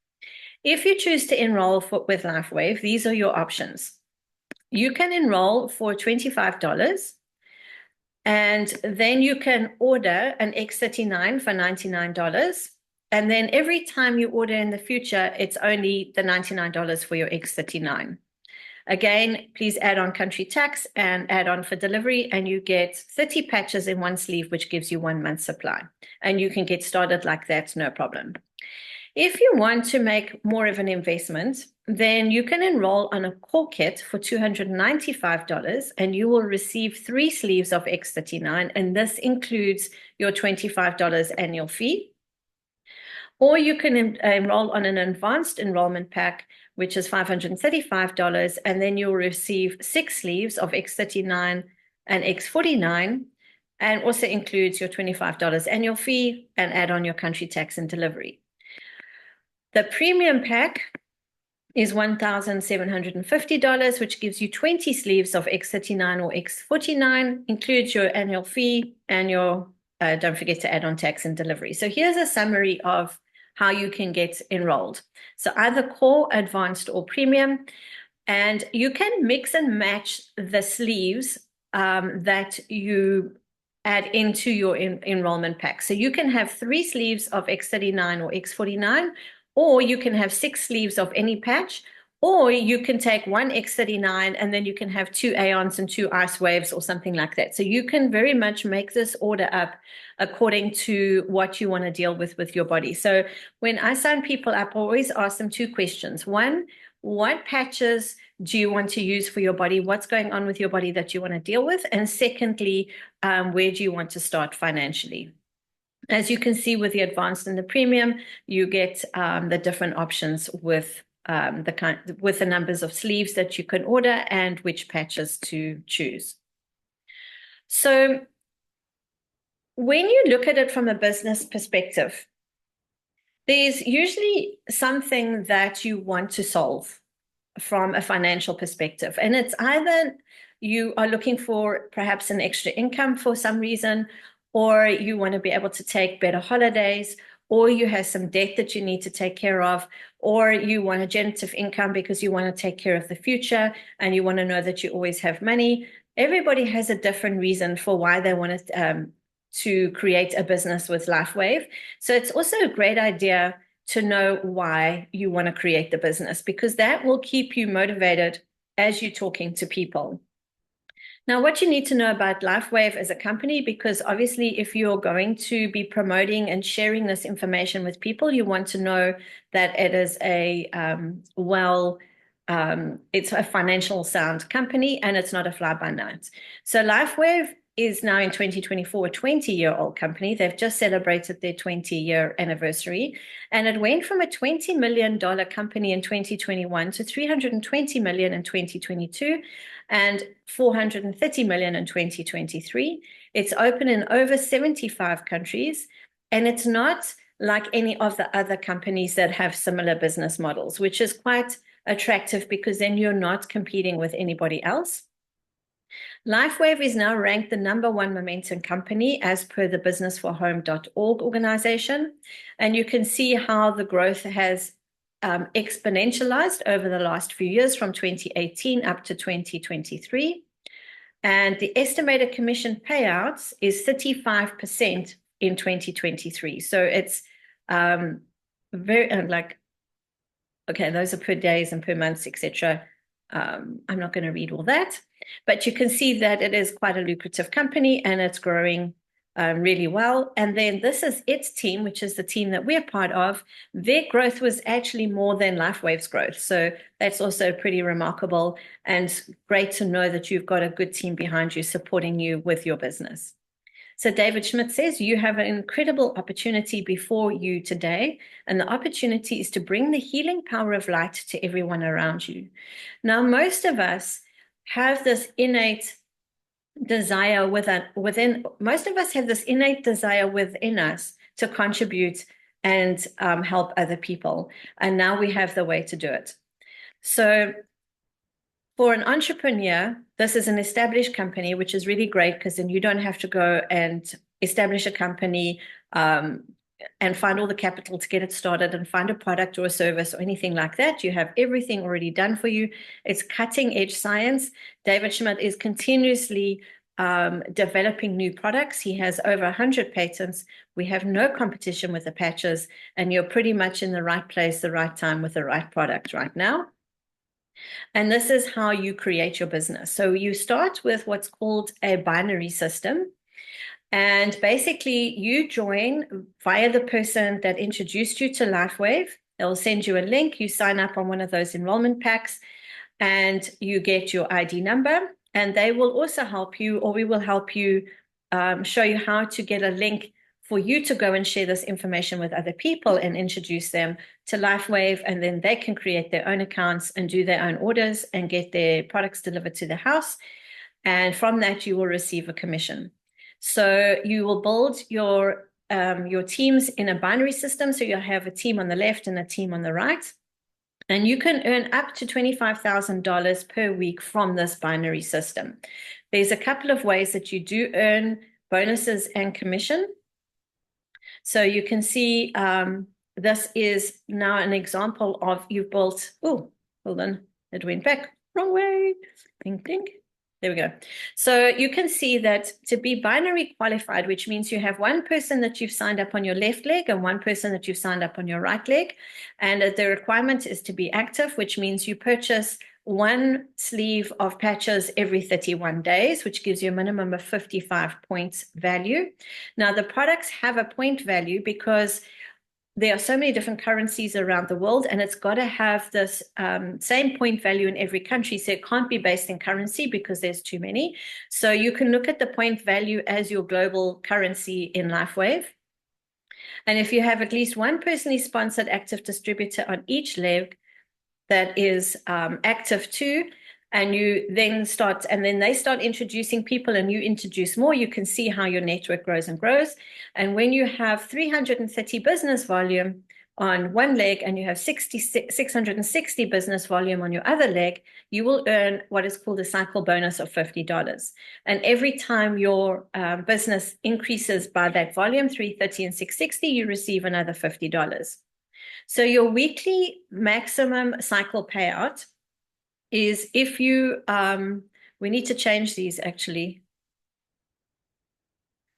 A: If you choose to enroll with Lifewave, these are your options. You can enroll for $25, and then you can order an X39 for $99. And then every time you order in the future, it's only the $99 for your X39. Again, please add on country tax and add on for delivery, and you get 30 patches in one sleeve, which gives you 1 month's supply. And you can get started like that, no problem. If you want to make more of an investment, then you can enroll on a core kit for $295, and you will receive 3 sleeves of X39, and this includes your $25 annual fee. Or you can enroll on an advanced enrollment pack, which is $535, and then you'll receive 6 sleeves of X39 and X49, and also includes your $25 annual fee and add on your country tax and delivery. The premium pack is $1,750, which gives you 20 sleeves of X39 or X49, includes your annual fee and your, don't forget to add on tax and delivery. So here's a summary of how you can get enrolled. So either core, advanced, or premium, and you can mix and match the sleeves that you add into your enrollment pack. So you can have 3 sleeves of X39 or X49, or you can have 6 sleeves of any patch, or you can take 1 X39 and then you can have 2 Aeons and 2 Ice Waves or something like that. So you can very much make this order up according to what you want to deal with your body. So when I sign people up, I always ask them 2 questions. 1, what patches do you want to use for your body? What's going on with your body that you want to deal with? And secondly, where do you want to start financially? As you can see with the advanced and the premium, you get the different options with the numbers of sleeves that you can order and which patches to choose. So when you look at it from a business perspective, there's usually something that you want to solve from a financial perspective. And it's either you are looking for perhaps an extra income for some reason, or you want to be able to take better holidays, or you have some debt that you need to take care of, or you want a generative income because you want to take care of the future and you want to know that you always have money. Everybody has a different reason for why they want to create a business with Lifewave. So it's also a great idea to know why you want to create the business, because that will keep you motivated as you're talking to people. Now, what you need to know about Lifewave as a company, because obviously if you're going to be promoting and sharing this information with people, you want to know that it is it's a financial sound company and it's not a fly-by-night. So Lifewave is now in 2024 a 20-year-old company. They've just celebrated their 20-year anniversary, and it went from a $20 million company in 2021 to $320 million in 2022 and $430 million in 2023. It's open in over 75 countries, and it's not like any of the other companies that have similar business models, which is quite attractive because then you're not competing with anybody else. Lifewave is now ranked the #1 momentum company as per the businessforhome.org organization. And you can see how the growth has exponentialized over the last few years from 2018 up to 2023. And the estimated commission payouts is 35% in 2023. So it's very okay, those are per days and per months, etc. I'm not going to read all that, but you can see that it is quite a lucrative company and it's growing really well. And then this is its team, which is the team that we're part of. Their growth was actually more than Lifewave's growth. So that's also pretty remarkable and great to know that you've got a good team behind you supporting you with your business. So David Schmidt says, you have an incredible opportunity before you today, and the opportunity is to bring the healing power of light to everyone around you. Now, most of us have this innate desire most of us have this innate desire within us to contribute and help other people. And now we have the way to do it. So for an entrepreneur, this is an established company, which is really great because then you don't have to go and establish a company and find all the capital to get it started and find a product or a service or anything like that. You have everything already done for you. It's cutting edge science. David Schmidt is continuously developing new products. He has over 100 patents. We have no competition with the patches, and you're pretty much in the right place, the right time with the right product right now. And this is how you create your business. So you start with what's called a binary system. And basically, you join via the person that introduced you to Lifewave. They'll send you a link. You sign up on one of those enrollment packs, and you get your ID number. And they will also help you, or we will help you show you how to get a link for you to go and share this information with other people and introduce them to Lifewave, and then they can create their own accounts and do their own orders and get their products delivered to the house. And from that, you will receive a commission. So you will build your teams in a binary system. So you'll have a team on the left and a team on the right. And you can earn up to $25,000 per week from this binary system. There's a couple of ways that you do earn bonuses and commission. So you can see this is now an example of you've built, oh, hold on, it went back, wrong way, ding, ding. There we go. So you can see that to be binary qualified, which means you have one person that you've signed up on your left leg and one person that you've signed up on your right leg. And the requirement is to be active, which means you purchase one sleeve of patches every 31 days, which gives you a minimum of 55 points value. Now, the products have a point value because there are so many different currencies around the world, and it's got to have this same point value in every country. So it can't be based in currency because there's too many. So you can look at the point value as your global currency in Lifewave. And if you have at least one personally sponsored active distributor on each leg that is active too, and you then start, and then they start introducing people and you introduce more, you can see how your network grows and grows. And when you have 330 business volume on one leg and you have 660 business volume on your other leg, you will earn what is called a cycle bonus of $50. And every time your business increases by that volume, 330 and 660, you receive another $50. So your weekly maximum cycle payout is if you, we need to change these actually,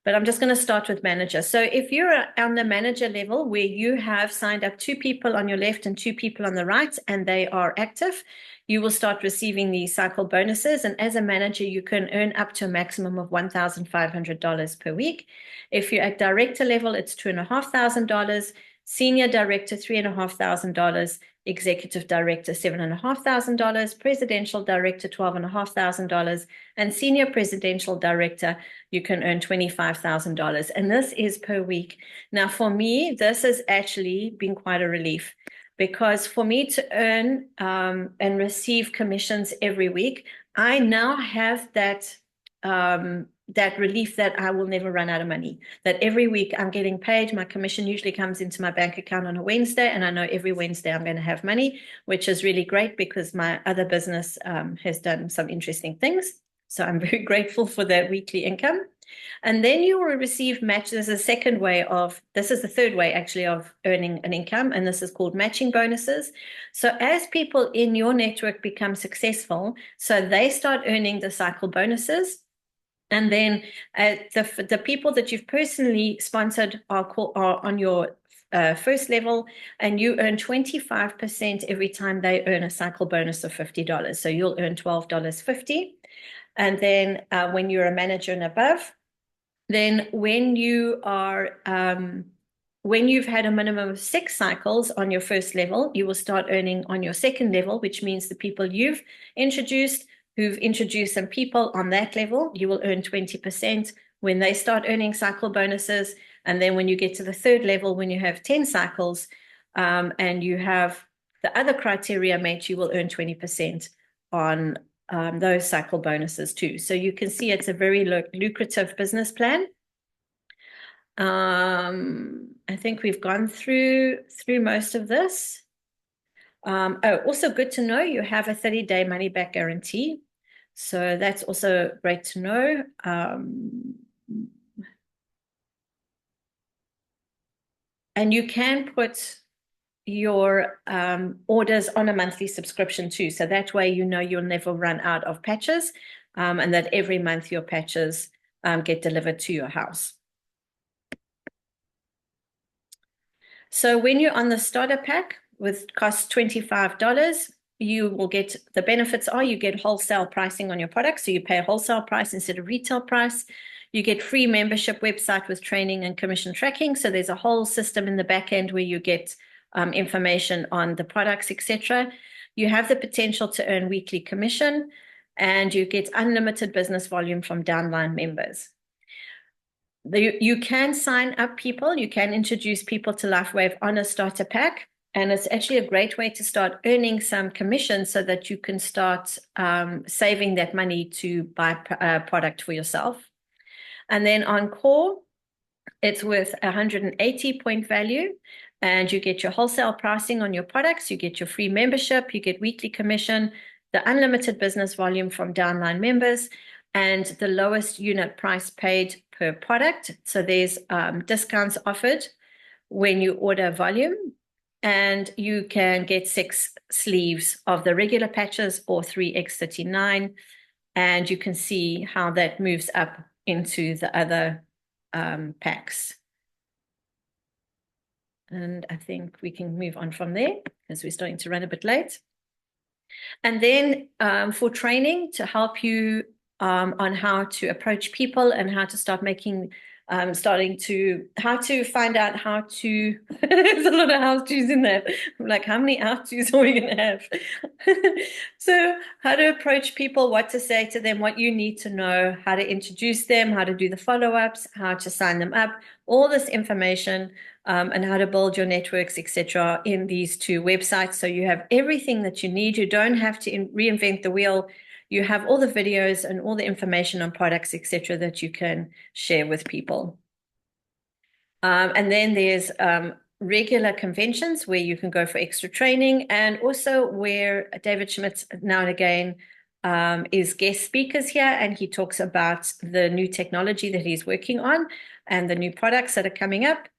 A: but I'm just going to start with manager. So if you're on the manager level where you have signed up 2 people on your left and 2 people on the right, and they are active, you will start receiving these cycle bonuses. And as a manager, you can earn up to a maximum of $1,500 per week. If you're at director level, it's $2,500. Senior director, $3,500. Executive director, $7,500, presidential director, $12,500, and senior presidential director, you can earn $25,000. And this is per week. Now, for me, this has actually been quite a relief, because for me to earn and receive commissions every week, I now have that that relief that I will never run out of money, that every week I'm getting paid. My commission usually comes into my bank account on a Wednesday, and I know every Wednesday I'm going to have money, which is really great because my other business has done some interesting things. So I'm very grateful for that weekly income. And then you will receive match. There's a second way of, this is the third way actually of earning an income, and this is called matching bonuses. So as people in your network become successful, so they start earning the cycle bonuses. And then the people that you've personally sponsored are on your first level, and you earn 25% every time they earn a cycle bonus of $50. So you'll earn $12.50. And then when you're a manager and above, then when you are when you've had a minimum of 6 cycles on your first level, you will start earning on your second level, which means the people you've introduced, who've introduced some people on that level, you will earn 20% when they start earning cycle bonuses. And then when you get to the third level, when you have 10 cycles and you have the other criteria met, you will earn 20% on those cycle bonuses too. So you can see it's a very lucrative business plan. I think we've gone through most of this. Also good to know you have a 30-day money back guarantee. So that's also great to know. And you can put your orders on a monthly subscription too. So that way, you know, you'll never run out of patches and that every month your patches get delivered to your house. So when you're on the starter pack, with cost $25, you will get, the benefits are you get wholesale pricing on your products. So you pay a wholesale price instead of retail price. You get free membership website with training and commission tracking. So there's a whole system in the back end where you get information on the products, etc. You have the potential to earn weekly commission, and you get unlimited business volume from downline members. You can sign up people, you can introduce people to Lifewave on a starter pack, and it's actually a great way to start earning some commission so that you can start saving that money to buy a product for yourself. And then on core, it's worth 180 point value, and you get your wholesale pricing on your products, you get your free membership, you get weekly commission, the unlimited business volume from downline members, and the lowest unit price paid per product. So there's discounts offered when you order volume, and you can get 6 sleeves of the regular patches or 3x39, and you can see how that moves up into the other packs. And I think we can move on from there because we're starting to run a bit late. And then for training to help you on how to approach people and how to start making, how to find out how to, there's a lot of how-tos in there. I'm like, how many how-tos are we going to have? So how to approach people, what to say to them, what you need to know, how to introduce them, how to do the follow-ups, how to sign them up, all this information and how to build your networks, etc. in these 2 websites. So you have everything that you need. You don't have to reinvent the wheel. You have all the videos and all the information on products, etc., that you can share with people. And then there's regular conventions where you can go for extra training, and also where David Schmitz now and again is guest speakers here, and he talks about the new technology that he's working on and the new products that are coming up.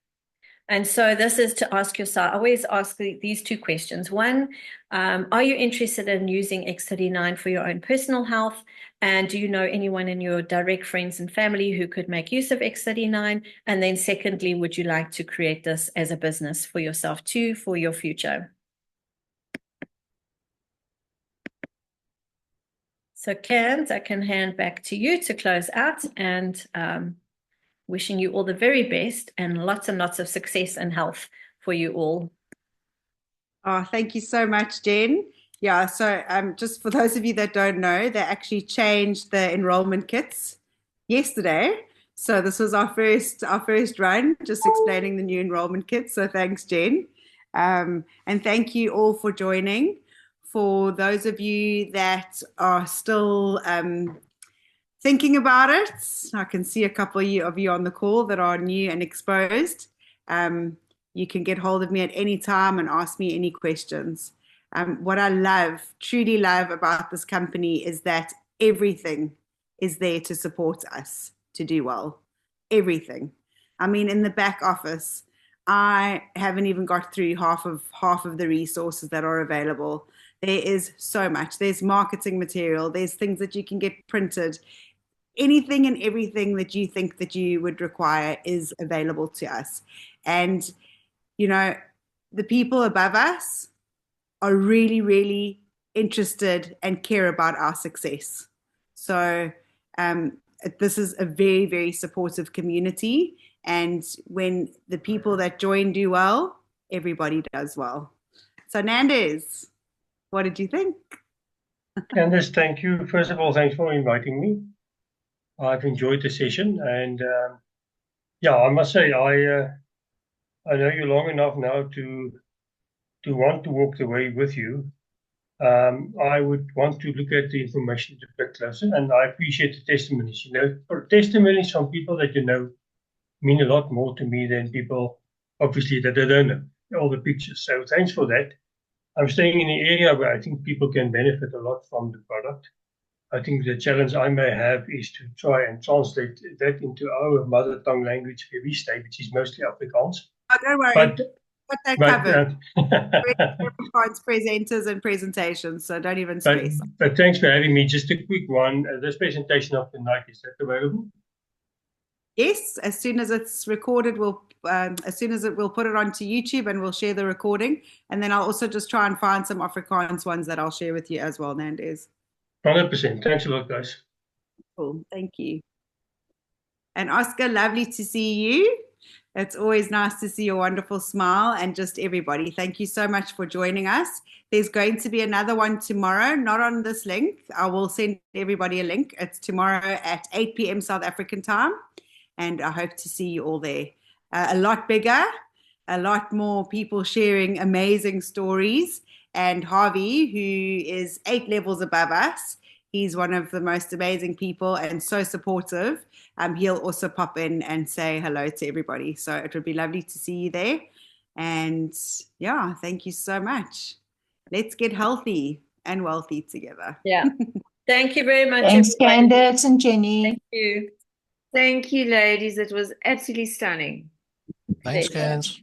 A: And so this is to ask yourself, I always ask these 2 questions. One, are you interested in using X39 for your own personal health? And do you know anyone in your direct friends and family who could make use of X39? And then secondly, would you like to create this as a business for yourself too, for your future? So Candice, I can hand back to you to close out, and wishing you all the very best and lots of success and health for you all.
B: Oh, thank you so much, Jen. Yeah, so just for those of you that don't know, they actually changed the enrollment kits yesterday. So this was our first run, just explaining the new enrollment kits. So thanks, Jen. And thank you all for joining. For those of you that are still thinking about it, I can see a couple of you on the call that are new and exposed. You can get hold of me at any time and ask me any questions. What I truly love about this company is that everything is there to support us to do well. Everything. I mean, in the back office, I haven't even got through half of the resources that are available. There is so much. There's marketing material. There's things that you can get printed. Anything and everything that you think that you would require is available to us. And, you know, the people above us are really, really interested and care about our success. So this is a very, very supportive community. And when the people that join do well, everybody does well. So Candice, what did you think?
F: Candice, thank you. First of all, thanks for inviting me. I've enjoyed the session, and yeah, I must say I know you long enough now to want to walk the way with you. I would want to look at the information a bit closer, and I appreciate the testimonies. You know, testimonies from people that you know mean a lot more to me than people, obviously, that I don't know, all the pictures. So thanks for that. I'm staying in an area where I think people can benefit a lot from the product. I think the challenge I may have is to try and translate that into our mother tongue language where we stay, which is mostly Afrikaans.
B: Oh, don't worry.
F: But
B: that covered. Afrikaans presenters and presentations, so don't even stress.
F: But thanks for having me. Just a quick one. This presentation of the night, is that available?
B: Yes, as soon as it's recorded, we'll put it onto YouTube and we'll share the recording. And then I'll also just try and find some Afrikaans ones that I'll share with you as well, Candice.
F: 100%. Thanks a lot, guys.
B: Cool. Thank you. And Oscar, lovely to see you. It's always nice to see your wonderful smile, and just everybody. Thank you so much for joining us. There's going to be another one tomorrow, not on this link. I will send everybody a link. It's tomorrow at 8 p.m. South African time. And I hope to see you all there. A lot bigger, a lot more people sharing amazing stories. And Harvey, who is 8 levels above us, he's one of the most amazing people and so supportive. He'll also pop in and say hello to everybody. So it would be lovely to see you there. And yeah, thank you so much. Let's get healthy and wealthy together.
A: Yeah. Thank you very much.
C: Thanks, Candice and Jenny.
A: Thank you.
E: Thank you, ladies. It was absolutely stunning.
G: Thanks, Candice.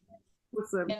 B: Awesome.